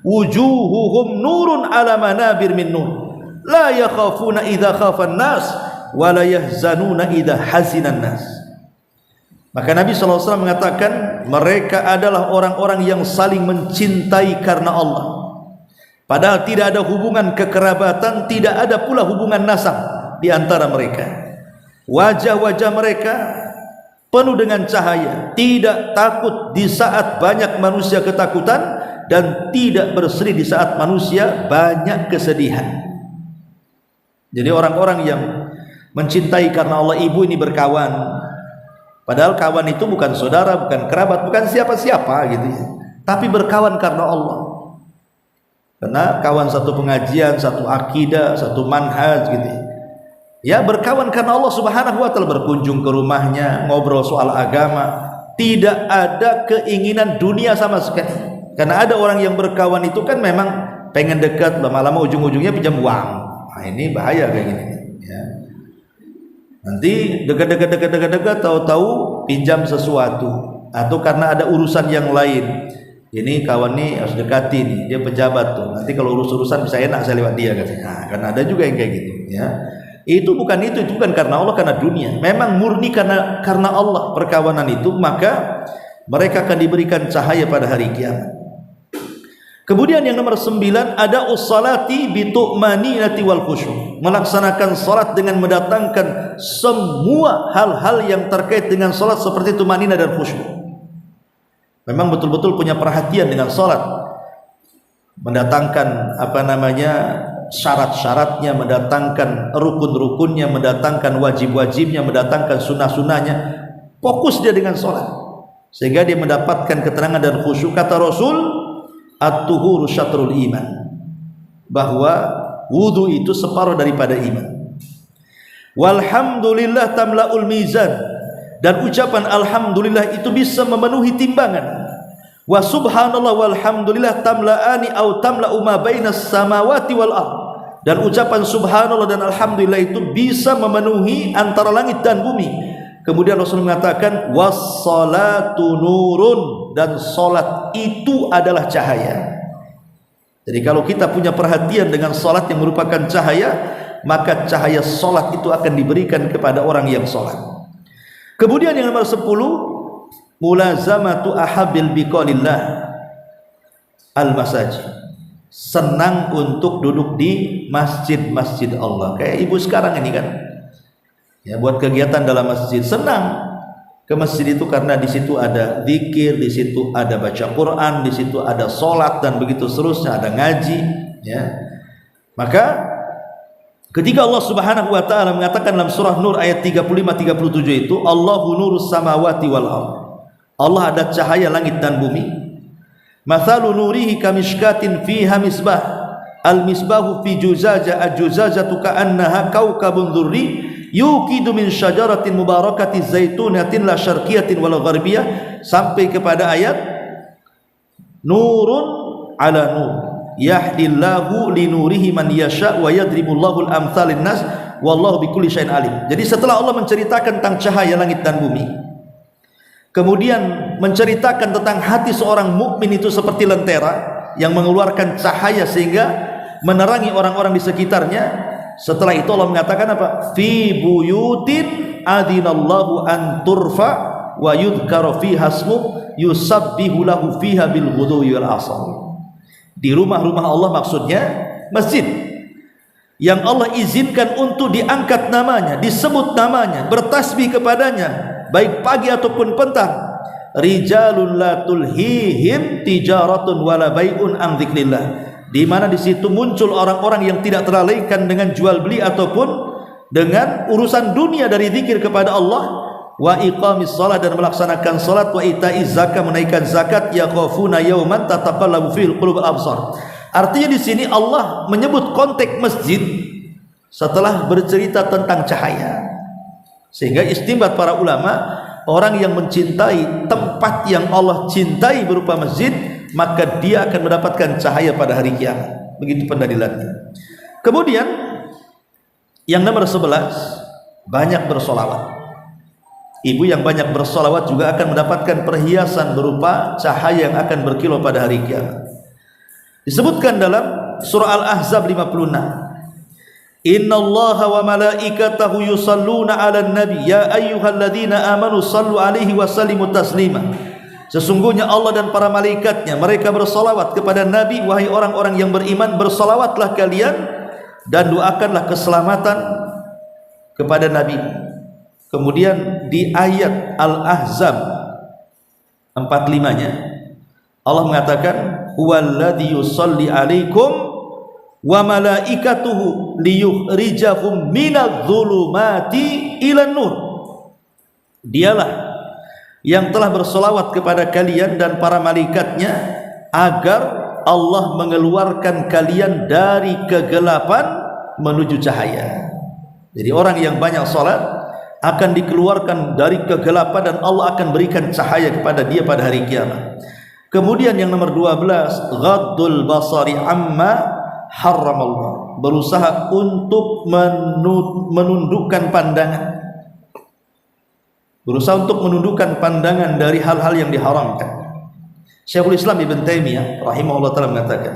Speaker 2: wujuhuhum nurun ala manabir min nur la yakhafuna idza khafan nas wala yahzanuna idza hazinan nas. Maka Nabi SAW mengatakan mereka adalah orang-orang yang saling mencintai karena Allah, padahal tidak ada hubungan kekerabatan, tidak ada pula hubungan nasab di antara mereka. Wajah-wajah mereka penuh dengan cahaya, tidak takut di saat banyak manusia ketakutan, dan tidak bersedih di saat manusia banyak kesedihan. Jadi orang-orang yang mencintai karena Allah, ibu ini berkawan, padahal kawan itu bukan saudara, bukan kerabat, bukan siapa-siapa gitu ya, tapi berkawan karena Allah, karena kawan satu pengajian, satu akidah, satu manhaj gitu ya. Ya, berkawan karena Allah Subhanahu wa ta'ala, berkunjung ke rumahnya, ngobrol soal agama, tidak ada keinginan dunia sama sekali. Karena ada orang yang berkawan itu kan memang pengen dekat, lama-lama ujung-ujungnya pinjam uang. Nah, ini bahaya kayak gini ya. Nanti dekat, tahu-tahu pinjam sesuatu, atau karena ada urusan yang lain. Ini kawan nih harus dekati nih, dia pejabat tuh, nanti kalau urusan bisa enak saya lewat dia katanya. Nah, karena ada juga yang kayak gitu ya. Itu bukan karena Allah, karena dunia. Memang murni karena Allah perkawanan itu, maka mereka akan diberikan cahaya pada hari kiamat. Kemudian yang nomor 9 ada ussalati bitu'maninati wal khusyuk, melaksanakan salat dengan mendatangkan semua hal-hal yang terkait dengan salat seperti tumanina dan khusyuk. Memang betul-betul punya perhatian dengan salat, mendatangkan syarat-syaratnya, mendatangkan rukun-rukunnya, mendatangkan wajib-wajibnya, mendatangkan sunnah-sunnahnya. Fokus dia dengan sholat sehingga dia mendapatkan keterangan dan khusyuk. Kata Rasul, at-tuhuru syatrul iman, bahwa wudu itu separuh daripada iman. Walhamdulillah tamla'ul mizan, dan ucapan alhamdulillah itu bisa memenuhi timbangan. Wa subhanallah walhamdulillah tamla'ani au tamla'u ma bainas samawati wal ardh, dan ucapan subhanallah dan alhamdulillah itu bisa memenuhi antara langit dan bumi. Kemudian Rasul mengatakan wassalatu nurun, dan salat itu adalah cahaya. Jadi kalau kita punya perhatian dengan salat yang merupakan cahaya, maka cahaya salat itu akan diberikan kepada orang yang salat. Kemudian yang nomor 10, mulazamatu ahabil biqaulillah al-masajid, senang untuk duduk di masjid-masjid Allah. Kayak ibu sekarang ini kan ya, buat kegiatan dalam masjid, senang ke masjid itu karena di situ ada zikir, di situ ada baca Quran, di situ ada salat, dan begitu seterusnya, ada ngaji ya. Maka ketika Allah Subhanahu wa taala mengatakan dalam surah Nur ayat 35-37 itu, Allahu nurus samawati wal ardh, Allah ada cahaya langit dan bumi. Mathalu nurihi kamishkatin fiha misbah, al-misbahu fi juzaja, al-juzajatu ka'annaha kaukabun dhurri yuqidu min syajaratin mubarakatin zaitunatin la syarqiyatin wala gharbiyah, sampai kepada ayat nurun ala nur yahdillahu linurihi man yasha wa yadribullahu al-amthal linnas wallahu bikulli syai'in alim. Jadi setelah Allah menceritakan tentang cahaya langit dan bumi, kemudian menceritakan tentang hati seorang mukmin itu seperti lentera yang mengeluarkan cahaya sehingga menerangi orang-orang di sekitarnya. Setelah itu Allah mengatakan apa? Fi buyutin adinallahu an turfa wa yudhkara fiha ismuhu yusabbihu lahu fiha bil ghudwi wal asal. Di rumah-rumah Allah maksudnya masjid yang Allah izinkan untuk diangkat namanya, disebut namanya, bertasbih kepadanya baik pagi ataupun petang. Rijalun la tulhihim tijaratun wala bai'un an dzikrillah, di mana di situ muncul orang-orang yang tidak terlalaikan dengan jual beli ataupun dengan urusan dunia dari zikir kepada Allah, wa iqamis shalah, dan melaksanakan salat, wa ita'iz zakat, menaikkan zakat, yakhafuna yawman tataqallabu fil qulub absar. Artinya di sini Allah menyebut konteks masjid setelah bercerita tentang cahaya, sehingga istinbat para ulama, orang yang mencintai tempat yang Allah cintai berupa masjid, maka dia akan mendapatkan cahaya pada hari kiamat. Begitu pendalilannya. Kemudian yang nomor 11, banyak bersolawat. Ibu yang banyak bersolawat juga akan mendapatkan perhiasan berupa cahaya yang akan berkilau pada hari kiamat. Disebutkan dalam surah Al-Ahzab 56, Innallaha wa malaikatahu yusalluna 'alan nabi ya ayyuhalladzina amanu sallu 'alaihi wa sallimu taslima. Sesungguhnya Allah dan para malaikatnya mereka bersolawat kepada Nabi, wahai orang-orang yang beriman, bersolawatlah kalian dan doakanlah keselamatan kepada Nabi. Kemudian di ayat Al-Ahzab 45-nya Allah mengatakan, huwallazi yusalli 'alaikum wa malaikatuhu liyukhrijakum minadh-dhulumati ilan nur. Dialah yang telah bersolawat kepada kalian dan para malaikatnya agar Allah mengeluarkan kalian dari kegelapan menuju cahaya. Jadi orang yang banyak salat akan dikeluarkan dari kegelapan dan Allah akan berikan cahaya kepada dia pada hari kiamat. Kemudian yang nomor 12, ghaddul basari amma haramallah, berusaha untuk menundukkan pandangan, berusaha untuk menundukkan pandangan dari hal-hal yang diharamkan. Syekhul Islam Ibn Taimiyah rahimahullah ta'ala mengatakan,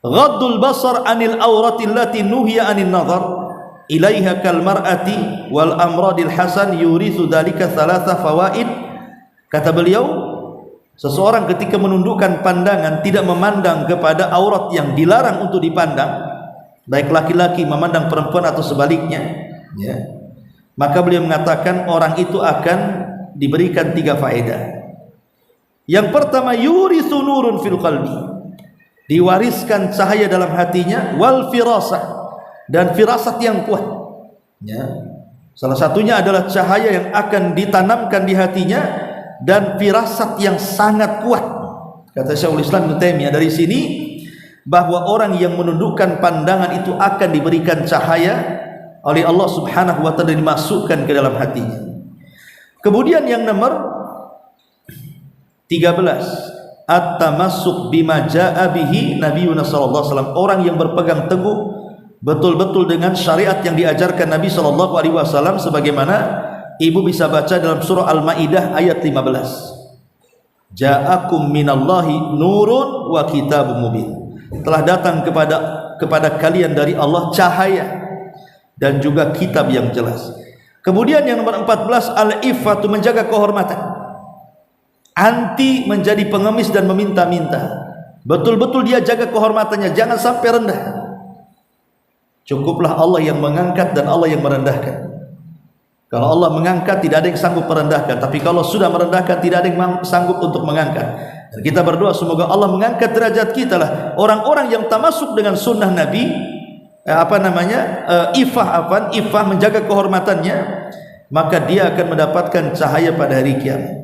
Speaker 2: ghaddul basar anil awrati allati nuhiya anin nazar ilaiha kal mar'ati wal amradil hasan yurithu dhalika thalatha fawaid. Kata beliau, seseorang ketika menundukkan pandangan, tidak memandang kepada aurat yang dilarang untuk dipandang, baik laki-laki memandang perempuan atau sebaliknya, ya, maka beliau mengatakan orang itu akan diberikan 3 faedah. Yang pertama, yurithu nurun fil qalbi, diwariskan cahaya dalam hatinya, wal firasah, dan firasat yang kuat, ya. Salah satunya adalah cahaya yang akan ditanamkan di hatinya dan firasat yang sangat kuat. Kata Syekhul Islam Ibnu Taimiyah, dari sini bahwa orang yang menundukkan pandangan itu akan diberikan cahaya oleh Allah Subhanahu wa taala, dimasukkan ke dalam hatinya. Kemudian yang nomor 13, at-tamassuk bima jaa bihi nabiyuna sallallahu alaihi wasallam, orang yang berpegang teguh betul-betul dengan syariat yang diajarkan Nabi sallallahu alaihi wasallam, sebagaimana ibu bisa baca dalam surah Al-Maidah ayat 15. Ja'akum minallahi nurun wa kitabun mubin. Telah datang kepada kalian dari Allah cahaya dan juga kitab yang jelas. Kemudian yang nomor 14, al-iffatu, menjaga kehormatan. Anti menjadi pengemis dan meminta-minta. Betul-betul dia jaga kehormatannya, jangan sampai rendah. Cukuplah Allah yang mengangkat dan Allah yang merendahkan. Kalau Allah mengangkat, tidak ada yang sanggup merendahkan. Tapi kalau sudah merendahkan, tidak ada yang sanggup untuk mengangkat. Dan kita berdoa semoga Allah mengangkat derajat kita lah. Orang-orang yang tamasuk dengan sunnah Nabi, ifah menjaga kehormatannya, maka dia akan mendapatkan cahaya pada hari kiamat.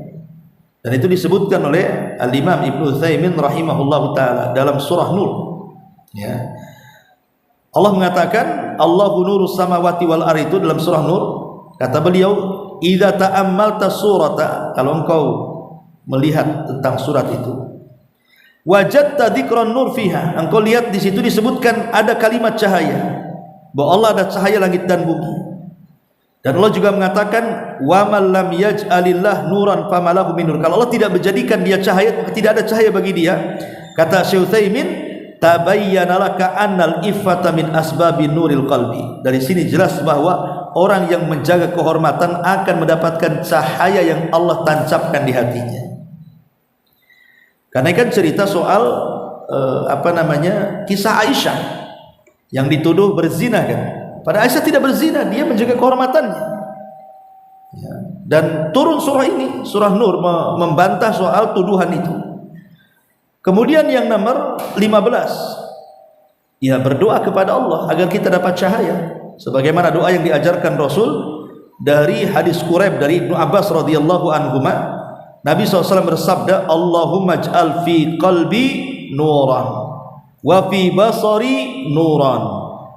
Speaker 2: Dan itu disebutkan oleh Al-Imam Ibnu Utsaimin rahimahullahu taala dalam surah Nur, ya. Allah mengatakan Allahu nurus samawati wal ardi, itu dalam surah Nur. Kata beliau, idza ta'ammalta surata, kalau engkau melihat tentang surat itu, wajadta dzikran nur fiha, engkau lihat di situ disebutkan ada kalimat cahaya, bahwa Allah ada cahaya langit dan bumi. Dan Allah juga mengatakan, wa man lam yaj'alillah nuran famalahu min nur, kalau Allah tidak menjadikan dia cahaya, maka tidak ada cahaya bagi dia. Kata Syekh Utsaimin, tabayyana laka annal iffata min asbabin nuril qalbi. Dari sini jelas bahwa orang yang menjaga kehormatan akan mendapatkan cahaya yang Allah tancapkan di hatinya. Karena kan cerita soal kisah Aisyah yang dituduh berzina kan. Pada Aisyah tidak berzina, dia menjaga kehormatannya. Ya. Dan turun surah ini, surah Nur, membantah soal tuduhan itu. Kemudian yang nomor 15, ya berdoa kepada Allah agar kita dapat cahaya, sebagaimana doa yang diajarkan Rasul dari hadis Quraib dari Ibnu Abbas radhiyallahu anhuma. Nabi SAW bersabda, Allahumma ij'al fi qalbi nuran, wa fi basari nuran,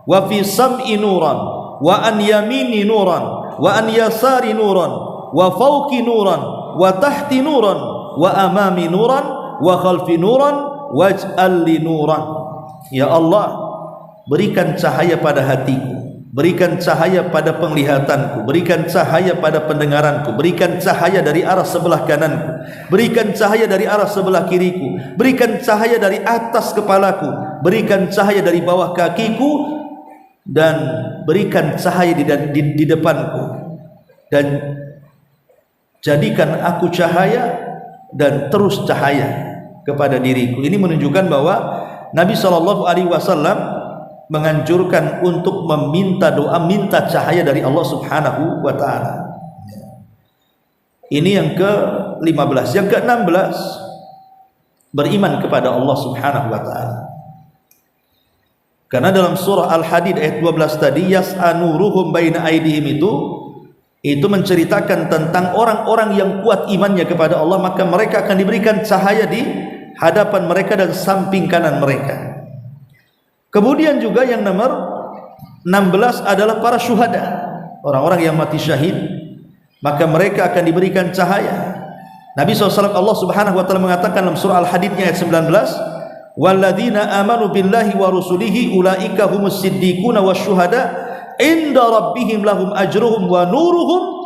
Speaker 2: wa fi sam'i nuran, wa an yamini nuran, wa an yasari nuran, wa fawqi nuran, wa tahti nuran, wa amami nuran, wa khalfi nuran, waj'al li nuran. Ya Allah, berikan cahaya pada hatiku, berikan cahaya pada penglihatanku, berikan cahaya pada pendengaranku, berikan cahaya dari arah sebelah kananku, berikan cahaya dari arah sebelah kiriku, berikan cahaya dari atas kepalaku, berikan cahaya dari bawah kakiku, dan berikan cahaya di depanku, dan jadikan aku cahaya dan terus cahaya kepada diriku. Ini menunjukkan bahwa Nabi SAW menganjurkan untuk meminta doa, minta cahaya dari Allah Subhanahu wa ta'ala. Ini yang ke-15. Yang ke-16, beriman kepada Allah Subhanahu wa ta'ala. Karena dalam surah Al-Hadid ayat 12 tadi, yas'anuruhum baina aydihim, itu menceritakan tentang orang-orang yang kuat imannya kepada Allah, maka mereka akan diberikan cahaya di hadapan mereka dan samping kanan mereka. Kemudian juga yang nomor 16 adalah para syuhada, orang-orang yang mati syahid, maka mereka akan diberikan cahaya. Nabi SAW, Allah Subhanahu wa ta'ala mengatakan dalam surah Al-Hadid ayat 19, walladzina amanu billahi wa rusulihi ulaika humus siddiquna wasyuhada inda rabbihim lahum ajruhum wa nuruhum.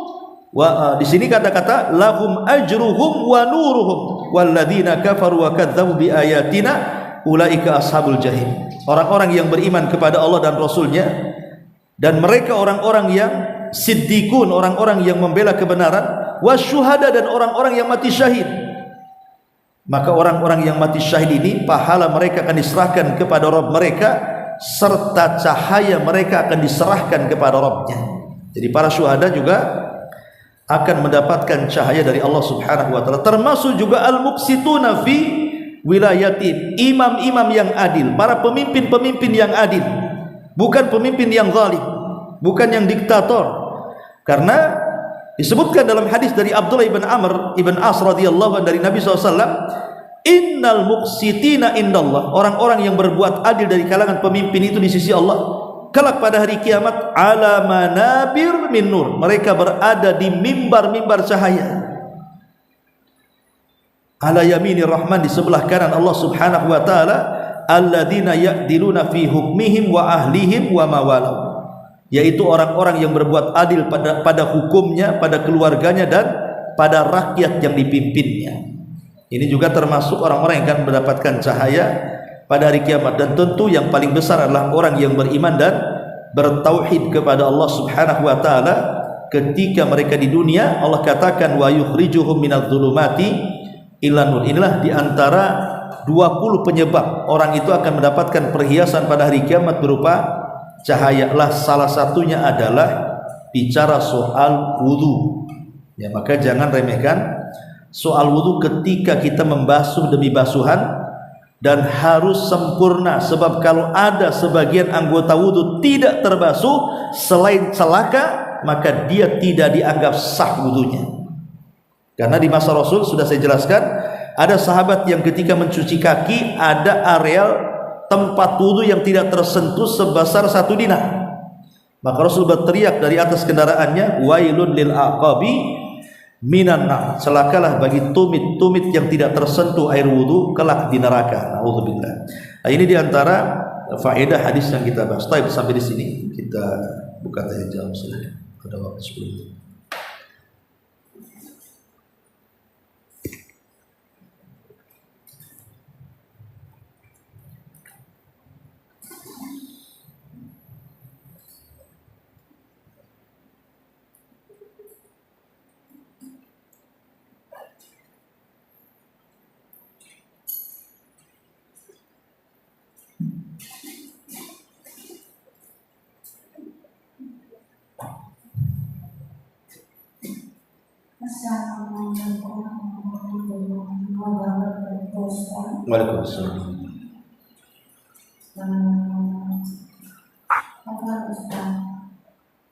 Speaker 2: Di sini kata-kata lahum ajruhum wa nuruhum walladzina kafaru wa kadzdzabu bi ayatina ulaika ashabul jahim. Orang-orang yang beriman kepada Allah dan Rasulnya, dan mereka orang-orang yang siddiqun, orang-orang yang membela kebenaran, wasyuhada, dan orang-orang yang mati syahid. Maka orang-orang yang mati syahid ini pahala mereka akan diserahkan kepada Rabb mereka, serta cahaya mereka akan diserahkan kepada Rabbnya. Jadi para syuhada juga akan mendapatkan cahaya dari Allah Subhanahu wa ta'ala. Termasuk juga al-muqsituna fi wilayatin, imam-imam yang adil, para pemimpin-pemimpin yang adil, bukan pemimpin yang zalim, bukan yang diktator. Karena disebutkan dalam hadis dari Abdullah ibn Amr ibn As radhiyallahu anhu dari Nabi SAW, innal muqsitina indallah, orang-orang yang berbuat adil dari kalangan pemimpin itu di sisi Allah kelak pada hari kiamat, ala manabir min nur, mereka berada di mimbar-mimbar cahaya, ala yaminir rahman, di sebelah kanan Allah Subhanahu wa ta'ala, alladzina ya'diluna fi hukmihim wa ahlihim wa mawalau, yaitu orang-orang yang berbuat adil pada hukumnya, pada keluarganya, dan pada rakyat yang dipimpinnya. Ini juga termasuk orang-orang yang akan mendapatkan cahaya pada hari kiamat. Dan tentu yang paling besar adalah orang yang beriman dan bertauhid kepada Allah Subhanahu wa ta'ala. Ketika mereka di dunia, Allah katakan wa yukhrijuhum minadh-dhulumati ila nur. Inilah diantara 20 penyebab orang itu akan mendapatkan perhiasan pada hari kiamat berupa cahaya. Lah salah satunya adalah bicara soal wudu. Ya, maka jangan remehkan soal wudu ketika kita membasuh demi basuhan, dan harus sempurna, sebab kalau ada sebagian anggota wudu tidak terbasuh selain celaka, maka dia tidak dianggap sah wudunya. Karena di masa Rasul sudah saya jelaskan, ada sahabat yang ketika mencuci kaki ada areal tempat wudu yang tidak tersentuh sebesar 1 dinar. Maka Rasul berteriak dari atas kendaraannya, wailun lil aqabi minan nar, celakalah bagi tumit-tumit yang tidak tersentuh air wudu kelak di neraka. Nauzubillah. Nah, ini diantara faedah hadis yang kita bahas. Baik, sampai di sini kita buka tanya jawab sudah. Ada waktu 10 menit.
Speaker 1: Assalamualaikum warahmatullahi wabarakatuh.
Speaker 2: Waalaikumsalam.
Speaker 1: Apa Ustaz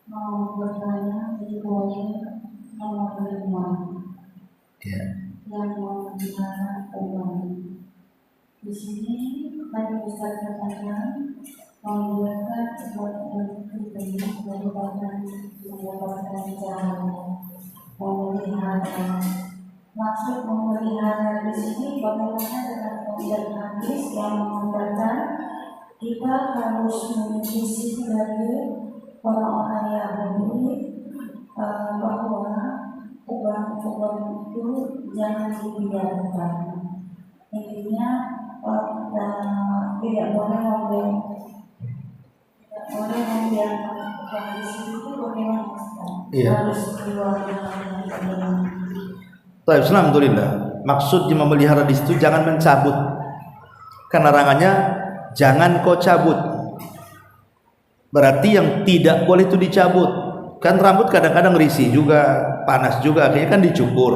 Speaker 1: mau bertanya di poin nomor 5 yang mau dibahas uang. Di sini tadi Ustaz katakan membuatkan sebuah kriteria daripada mendapatkan cahaya, memelihara. Maksud memelihara di sini bagaimana dengan pemberian hadis yang mengatakan kita harus mengisi dari orang-orang Yahudi bahwa uang itu jangan dibiarkan. Intinya tidak boleh membiarkan uang di sini itu bagaimana? Harus keluar dari
Speaker 2: Alhamdulillah. Maksudnya memelihara di situ jangan mencabut. Karena larangannya jangan kau cabut. Berarti yang tidak boleh itu dicabut. Kan rambut kadang-kadang risih juga, panas juga, akhirnya kan dicukur.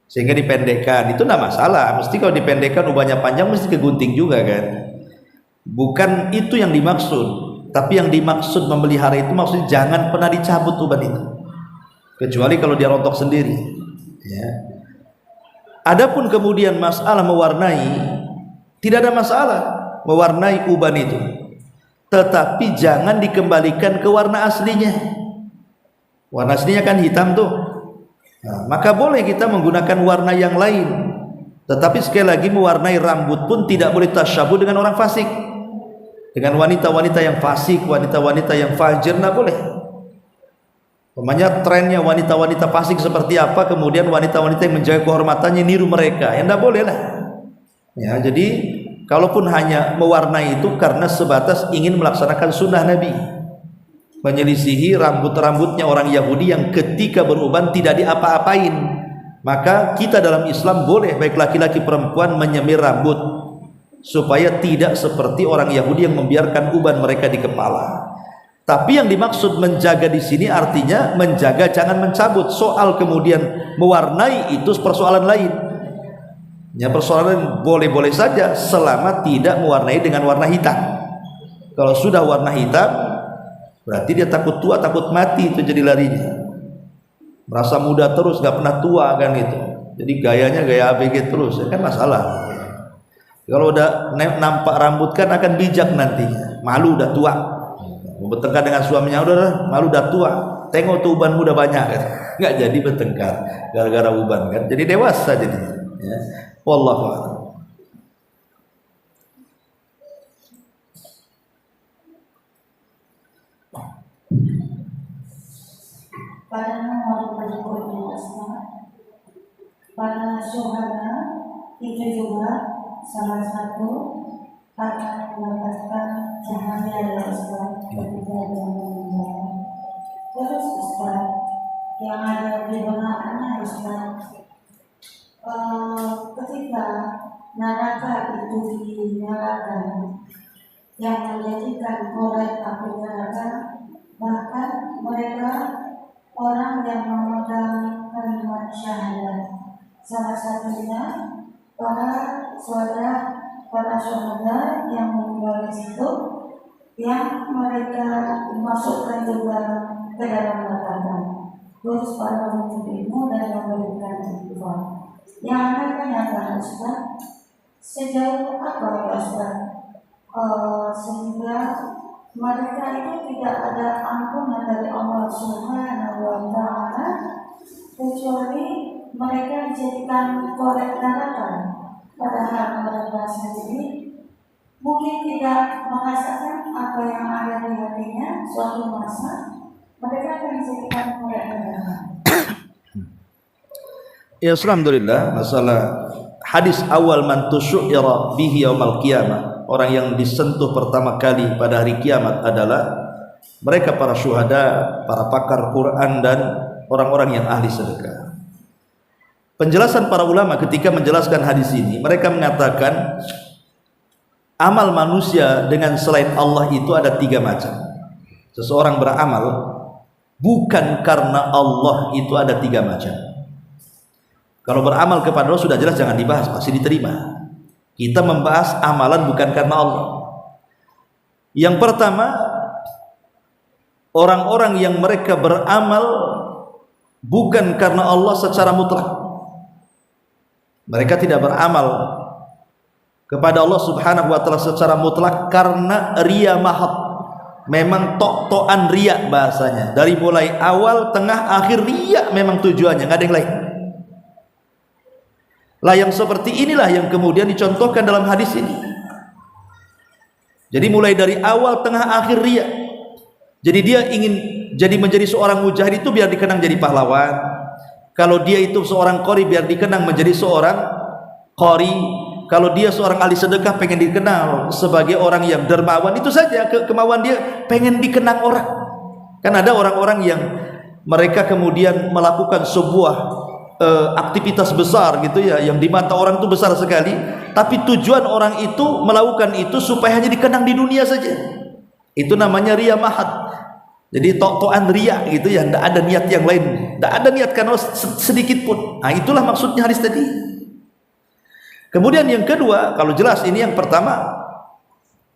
Speaker 2: Sehingga dipendekkan. Itu tidak masalah. Mesti kalau dipendekkan ubahnya panjang mesti kegunting juga kan. Bukan itu yang dimaksud. Tapi yang dimaksud memelihara itu maksudnya jangan pernah dicabut uban itu. Kecuali kalau dia rontok sendiri. Ya. Adapun kemudian masalah mewarnai, tidak ada masalah mewarnai uban itu, tetapi jangan dikembalikan ke warna aslinya. Warna aslinya kan hitam tuh. Nah, maka boleh kita menggunakan warna yang lain, tetapi sekali lagi mewarnai rambut pun tidak boleh tasyabuh dengan orang fasik, dengan wanita-wanita yang fasik, wanita-wanita yang fajir, tidak boleh. Pemanya trennya wanita-wanita fasik seperti apa, kemudian wanita-wanita yang menjaga kehormatannya niru mereka, ya tidak boleh lah. Ya, jadi kalaupun hanya mewarnai itu karena sebatas ingin melaksanakan sunnah Nabi, menyelisihi rambut-rambutnya orang Yahudi yang ketika beruban tidak diapa-apain, maka kita dalam Islam boleh baik laki-laki perempuan menyemir rambut supaya tidak seperti orang Yahudi yang membiarkan uban mereka di kepala. Tapi yang dimaksud menjaga di sini artinya menjaga jangan mencabut. Soal kemudian mewarnai itu persoalan lain. Ya, persoalan boleh-boleh saja selama tidak mewarnai dengan warna hitam. Kalau sudah warna hitam berarti dia takut tua, takut mati, itu jadi larinya. Merasa muda terus, gak pernah tua kan itu. Jadi gayanya gaya ABG terus, ya kan masalah. Kalau udah nampak rambut kan akan bijak nantinya. Malu udah tua. Bertengkar dengan suaminya, udah malu udah tua, tengok tuh ubanmu udah banyak kan. Nggak jadi bertengkar gara-gara uban kan, jadi dewasa jadinya ya. Wallahu a'lam.
Speaker 1: Pada nomor berikutnya para syuhada itu juga salah satu akan mendapatkan cahaya dari Islam ketika zaman meninggal. Terus Ustaz, yang ada di benaknya Ustaz, ketika neraka itu dinyalakan, yang menjadikan korek api neraka, bahkan mereka orang yang memegang kalimat syahadat, salah satunya para saudara yang meninggal di situ, yang mereka dimasukkan juga ke dalam neraka. Terus para penuntut dan memberikan istighfar. Yang akan tanyakan Ustaz, sejauh apa Ustaz sehingga mereka itu tidak ada ampunan dari Allah Subhanahu wa Ta'ala kecuali mereka dijadikan korek neraka. Padahal mereka sendiri mungkin tidak merasakan apa yang ada di hatinya. Suatu masa mereka akan dijadikan korek neraka.
Speaker 2: Ya, alhamdulillah. Masalah hadis awal man tusyira bihi yaumal qiyamah, orang yang disentuh pertama kali pada hari kiamat adalah mereka para syuhada, para pakar Quran dan orang-orang yang ahli sedekah. Penjelasan para ulama ketika menjelaskan hadis ini, mereka mengatakan amal manusia dengan selain Allah itu ada 3 macam. Seseorang beramal bukan karena Allah itu ada 3 macam. Kalau beramal kepada Allah sudah jelas jangan dibahas, pasti diterima. Kita membahas amalan bukan karena Allah. Yang pertama, orang-orang yang mereka beramal bukan karena Allah secara mutlak. Mereka tidak beramal kepada Allah Subhanahu wa taala secara mutlak karena riya mahad. Memang tok-tokan riya bahasanya. Dari mulai awal, tengah, akhir riya memang tujuannya, enggak ada yang lain. Lah yang seperti inilah yang kemudian dicontohkan dalam hadis ini. Jadi mulai dari awal, tengah, akhir riya. Jadi dia ingin menjadi seorang mujahid itu biar dikenang jadi pahlawan. Kalau dia itu seorang qori biar dikenang menjadi seorang qori. Kalau dia seorang ahli sedekah pengen dikenal sebagai orang yang dermawan. Itu saja kemauan dia, pengen dikenang orang. Kan ada orang-orang yang mereka kemudian melakukan sebuah aktivitas besar gitu ya, yang di mata orang itu besar sekali, tapi tujuan orang itu melakukan itu supaya hanya dikenang di dunia saja. Itu namanya riya mahad. Jadi tok-tokan riya gitu ya, tidak ada niat yang lain, tidak ada niat karena sedikit pun. Nah itulah maksudnya hadis tadi. Kemudian yang kedua, kalau jelas ini yang pertama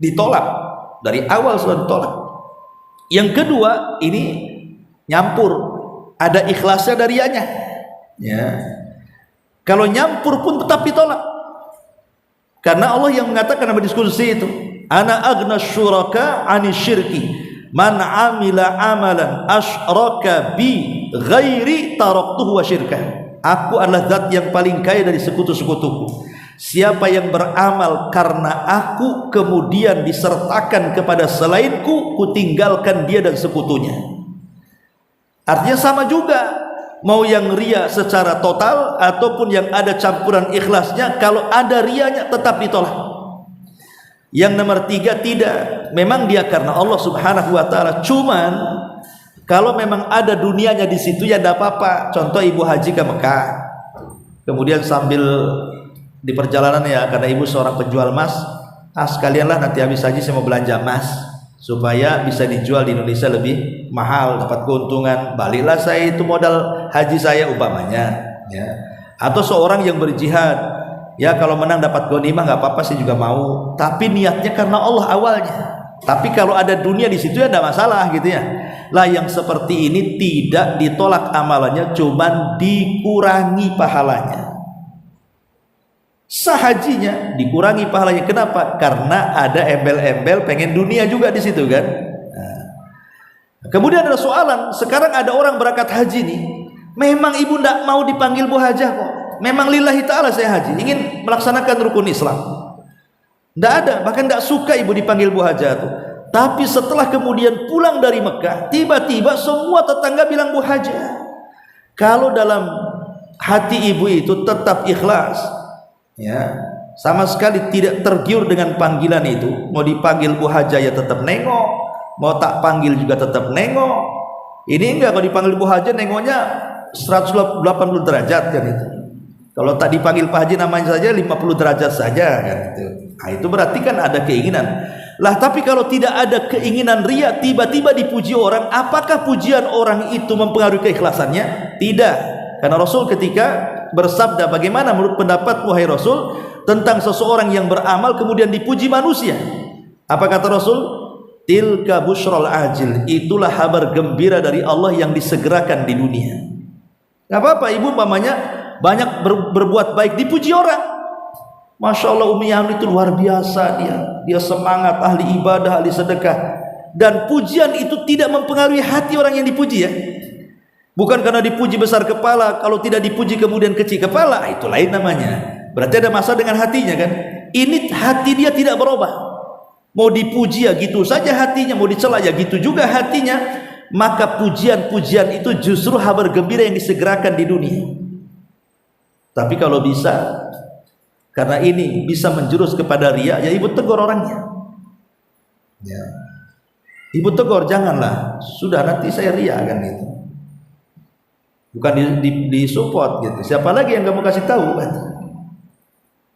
Speaker 2: ditolak dari awal sudah ditolak. Yang kedua ini nyampur, ada ikhlasnya dari riyanya. Ya. Kalau nyampur pun tetap ditolak. Karena Allah yang mengatakan dalam diskusi itu, ana aghna syuraka 'ani syirki man 'amila amalan asyraka bi ghairi taraktuhu wa syirkah. Aku adalah zat yang paling kaya dari sekutu-sekutuku. Siapa yang beramal karena aku kemudian disertakan kepada selainku, kutinggalkan dia dan sekutunya. Artinya sama juga, mau yang riya secara total ataupun yang ada campuran ikhlasnya, kalau ada riyanya tetap ditolak. Yang nomor tiga, tidak, memang dia karena Allah Subhanahu wa taala, cuman kalau memang ada dunianya di situ ya tidak apa-apa. Contoh ibu haji ke Mekah, kemudian sambil di perjalanan ya, karena ibu seorang penjual emas, sekalianlah nanti habis haji saya mau belanja emas supaya bisa dijual di Indonesia lebih mahal, dapat keuntungan. Baliklah saya itu modal haji saya umpamanya ya. Atau seorang yang berjihad ya, kalau menang dapat ghanimah nggak apa-apa, saya juga mau, tapi niatnya karena Allah awalnya. Tapi kalau ada dunia di situ ya ada masalah gitu ya. Lah yang seperti ini tidak ditolak amalannya, cuman dikurangi pahalanya. Sah hajinya, dikurangi pahalanya. Kenapa? Karena ada embel-embel pengen dunia juga di situ kan. Nah. Kemudian ada soalan, sekarang ada orang berangkat haji nih, memang ibu tidak mau dipanggil bu hajah kok, memang lillahi ta'ala saya haji, ingin melaksanakan rukun Islam, tidak ada, bahkan tidak suka ibu dipanggil bu hajah tuh. Tapi setelah kemudian pulang dari Mekah, tiba-tiba semua tetangga bilang bu hajah. Kalau dalam hati ibu itu tetap ikhlas ya, sama sekali tidak tergiur dengan panggilan itu, mau dipanggil bu hajah ya tetap nengok, mau tak panggil juga tetap nengok. Ini enggak, kalau dipanggil bu hajah nengoknya 180 derajat kan itu. Kalau tak dipanggil pak haji namanya saja 50 derajat saja kan itu. Nah itu berarti kan ada keinginan. Lah tapi kalau tidak ada keinginan riya, tiba-tiba dipuji orang, apakah pujian orang itu mempengaruhi keikhlasannya? Tidak. Karena Rasul ketika bersabda, bagaimana menurut pendapat wahai Rasul tentang seseorang yang beramal kemudian dipuji manusia? Apa kata Rasul? Tilka busyral ajil, itulah kabar gembira dari Allah yang disegerakan di dunia. Gak apa-apa ibu umpamanya banyak berbuat baik, dipuji orang. Masya Allah Umi Hamdi itu luar biasa, dia semangat, ahli ibadah, ahli sedekah. Dan pujian itu tidak mempengaruhi hati orang yang dipuji ya. Bukan karena dipuji besar kepala, kalau tidak dipuji kemudian kecil kepala, itu lain namanya. Berarti ada masalah dengan hatinya kan. Ini hati dia tidak berubah, mau dipuji ya gitu saja hatinya, mau dicela ya gitu juga hatinya. Maka pujian-pujian itu justru kabar gembira yang disegerakan di dunia. Tapi kalau bisa, karena ini bisa menjurus kepada riya, ya ibu tegur orangnya ya. Ibu tegur, janganlah, sudah nanti saya riya kan itu. Bukan disupport gitu. Siapa lagi yang kamu kasih tahu kan?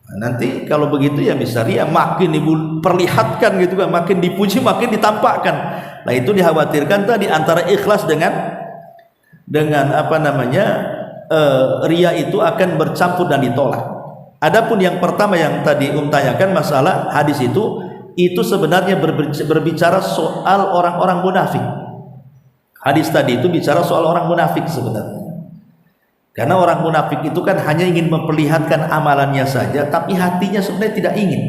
Speaker 2: Nah, nanti kalau begitu ya bisa riya, makin ibu perlihatkan gitu kan, makin dipuji makin ditampakkan. Nah itu dikhawatirkan tadi antara ikhlas dengan apa namanya, riya itu akan bercampur dan ditolak. Adapun yang pertama yang tadi tanyakan masalah hadis itu sebenarnya berbicara soal orang-orang munafik. Hadis tadi itu bicara soal orang munafik sebenarnya. Karena orang munafik itu kan hanya ingin memperlihatkan amalannya saja, tapi hatinya sebenarnya tidak ingin.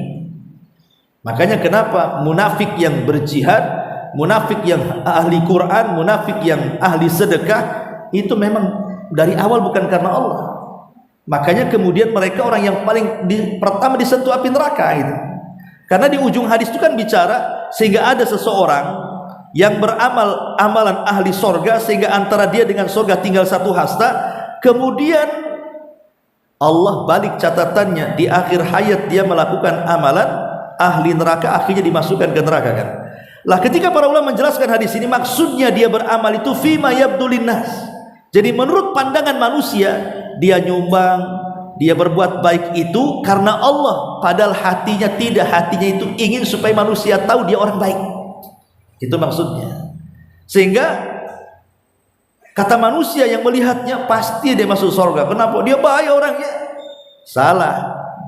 Speaker 2: Makanya kenapa munafik yang berjihad, munafik yang ahli Quran, munafik yang ahli sedekah itu memang dari awal bukan karena Allah. Makanya kemudian mereka orang yang paling pertama disentuh api neraka itu. Karena di ujung hadis itu kan bicara sehingga ada seseorang yang beramal amalan ahli sorga sehingga antara dia dengan sorga tinggal satu hasta. Kemudian Allah balik catatannya di akhir hayat dia melakukan amalan ahli neraka, akhirnya dimasukkan ke neraka kan. Lah ketika para ulama menjelaskan hadis ini maksudnya dia beramal itu fima yabdulin nas. Jadi menurut pandangan manusia dia nyumbang, dia berbuat baik itu karena Allah, padahal hatinya tidak, hatinya itu ingin supaya manusia tahu dia orang baik. Itu maksudnya. Sehingga kata manusia yang melihatnya pasti dia masuk surga. Kenapa? Dia baik orangnya. Salah,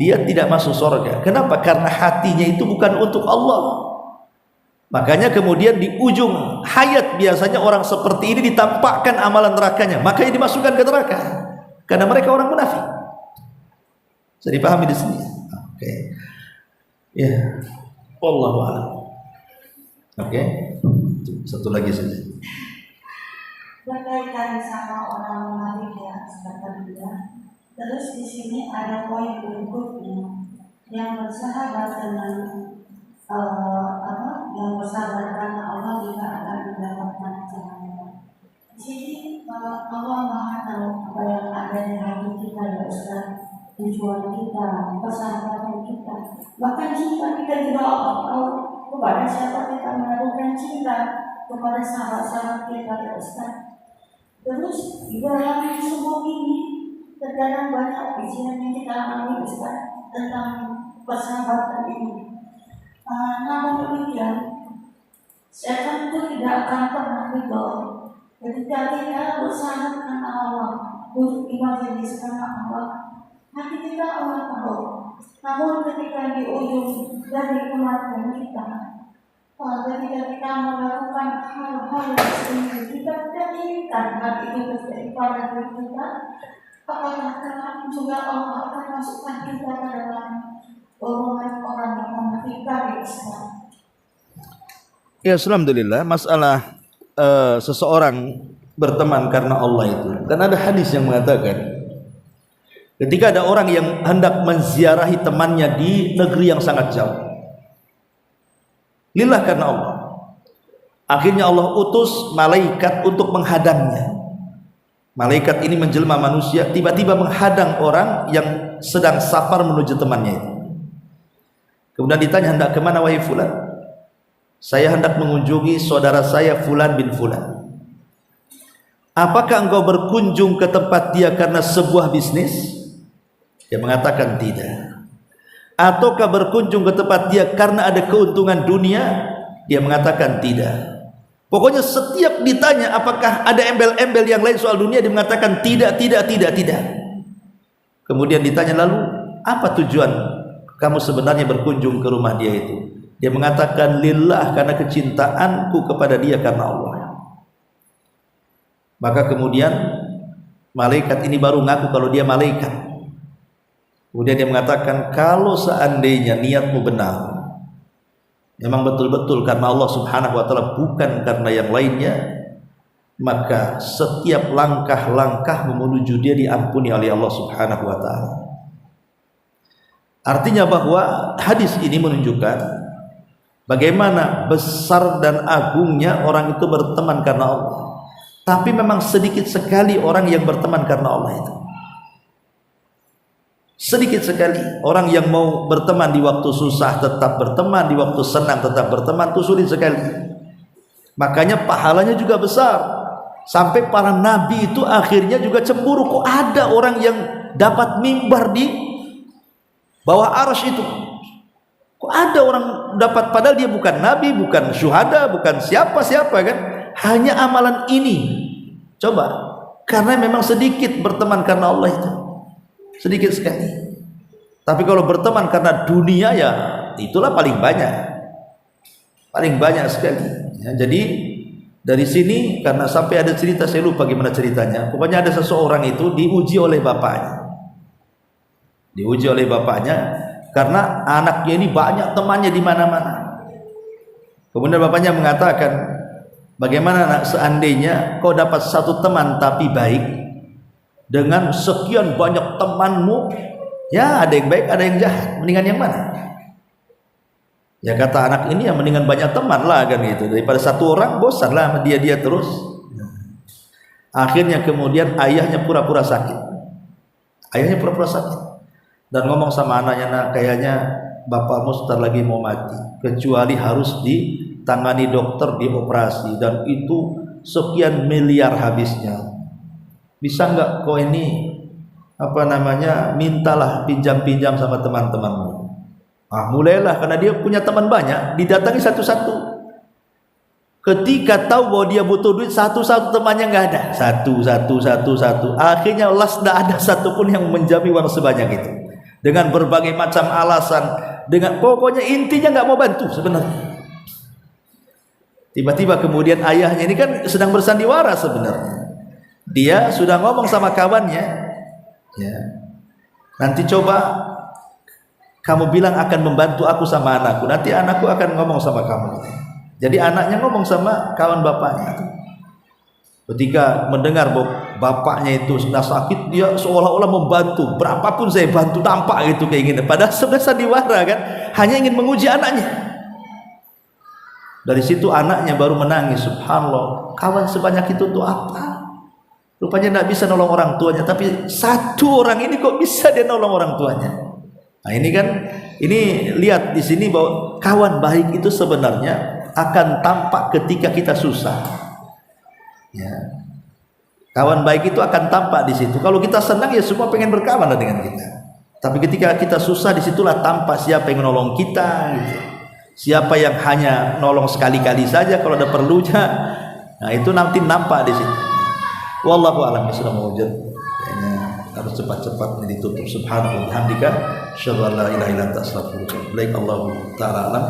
Speaker 2: dia tidak masuk surga. Kenapa? Karena hatinya itu bukan untuk Allah. Makanya kemudian di ujung hayat biasanya orang seperti ini ditampakkan amalan nerakanya, makanya dimasukkan ke neraka. Karena mereka orang munafik. Bisa dipahami di sini. Oke. Ya. Wallahu a'lam. Oke. Satu lagi saja.
Speaker 1: Berkaitan sama orang munafik ya, seperti dia. Terus di sini ada poin berikutnya yang bersahabat dengan yang bersahabat karena Allah juga akan mendapatkan cahaya. Di sini Allah Maha tahu apa yang ada di hati kita ya Ustaz, tujuan kita, persahabatan kita. Bahkan cinta kita juga Allah tahu kepada siapa kita menaruhkan cinta, kepada sahabat-sahabat kita ya Ustaz. Terus di dalam semua ini terkadang banyak ujian yang kita alami Ustaz tentang persahabatan ini. Namun demikian, setan itu tidak akan pernah ridho ketika kita bersahabat karena Allah, bermajelis karena Allah. Hati kita Allah tahu. Namun ketika di ujung dari kematian kita, ketika kita melakukan hal-hal yang sebenarnya kita tidak inginkan hal itu terjadi pada diri kita, apakah kelak juga Allah akan masukkan kita ke dalam golongan orang yang menafikan Islam?
Speaker 2: Ya, alhamdulillah masalah seseorang berteman karena Allah itu. Kan ada hadis yang mengatakan ketika ada orang yang hendak menziarahi temannya di negeri yang sangat jauh, lillah karena Allah, akhirnya Allah utus malaikat untuk menghadangnya. Malaikat ini menjelma manusia, tiba-tiba menghadang orang yang sedang safar menuju temannya itu. Kemudian ditanya, hendak kemana wahai fulan? Saya hendak mengunjungi saudara saya fulan bin fulan. Apakah engkau berkunjung ke tempat dia karena sebuah bisnis? Dia mengatakan tidak. Ataukah berkunjung ke tempat dia karena ada keuntungan dunia? Dia mengatakan tidak. Pokoknya setiap ditanya apakah ada embel-embel yang lain soal dunia, dia mengatakan tidak. Kemudian ditanya, lalu apa tujuan kamu sebenarnya berkunjung ke rumah dia itu? Dia mengatakan lillah, karena kecintaanku kepada dia karena Allah. Maka kemudian malaikat ini baru ngaku kalau dia malaikat. Kemudian dia mengatakan, kalau seandainya niatmu benar, memang betul-betul karena Allah Subhanahu wa ta'ala, bukan karena yang lainnya, maka setiap langkah-langkah menuju dia diampuni oleh Allah Subhanahu wa ta'ala. Artinya bahwa hadis ini menunjukkan bagaimana besar dan agungnya orang itu berteman karena Allah. Tapi memang sedikit sekali orang yang berteman karena Allah itu. Sedikit sekali orang yang mau berteman di waktu susah tetap berteman, di waktu senang tetap berteman, itu sulit sekali. Makanya pahalanya juga besar. Sampai para nabi itu akhirnya juga cemburu, kok ada orang yang dapat mimbar di bawah arsy itu. Kok ada orang dapat, padahal dia bukan nabi, bukan syuhada, bukan siapa-siapa kan. Hanya amalan ini. Coba Karena memang sedikit berteman karena Allah itu, sedikit sekali. Tapi kalau berteman karena dunia, ya itulah paling banyak sekali. Ya, jadi dari sini, karena sampai ada cerita, saya lupa gimana ceritanya. Pokoknya ada seseorang itu diuji oleh bapaknya, karena anaknya ini banyak temannya di mana-mana. Kemudian bapaknya mengatakan, bagaimana nak seandainya kau dapat satu teman tapi baik, dengan sekian banyak temanmu, ya ada yang baik ada yang jahat, mendingan yang mana? Ya kata anak ini, ya mendingan banyak teman lah kan gitu, daripada satu orang bosan lah sama dia terus. Akhirnya kemudian ayahnya pura-pura sakit dan ngomong sama anaknya, nak kayaknya bapakmu sebentar lagi mau mati, kecuali harus ditangani dokter, dioperasi, dan itu sekian miliar habisnya. Bisa nggak kau ini mintalah pinjam sama teman-temanmu. Mulailah, karena dia punya teman banyak, didatangi satu-satu. Ketika tahu bahwa dia butuh duit, satu-satu temannya nggak ada, satu. Akhirnya tidak ada satupun yang menjamin uang sebanyak itu, dengan berbagai macam alasan, dengan pokoknya intinya nggak mau bantu sebenarnya. Tiba-tiba kemudian ayahnya ini kan sedang bersandiwara sebenarnya. Dia sudah ngomong sama kawannya, ya, nanti coba kamu bilang akan membantu aku sama anakku, nanti anakku akan ngomong sama kamu. Jadi anaknya ngomong sama kawan bapaknya. Ketika mendengar bahwa bapaknya itu sudah sakit, dia seolah-olah membantu, berapapun saya bantu, tampak gitu keinginan. Padahal sebenarnya sandiwara kan, hanya ingin menguji anaknya. Dari situ anaknya baru menangis, subhanallah, kawan sebanyak itu tuh apa? Rupanya tidak bisa nolong orang tuanya, tapi satu orang ini kok bisa dia nolong orang tuanya. Nah ini kan, ini lihat di sini bahwa kawan baik itu sebenarnya akan tampak ketika kita susah. Ya. Kawan baik itu akan tampak di situ. Kalau kita senang, ya semua pengen berkawan dengan kita. Tapi ketika kita susah, disitulah tampak siapa yang menolong kita. Gitu. Siapa yang hanya nolong sekali-kali saja kalau ada perlunya. Nah itu nanti nampak di situ. Wallahu a'lam bishawab. Mawjud. Kayaknya harus cepat-cepat ditutup. Subhanallah, hamdika, syadallah ilaha illa anta astaghfiruka wa atubu ilaik. Allahu ta'ala alam.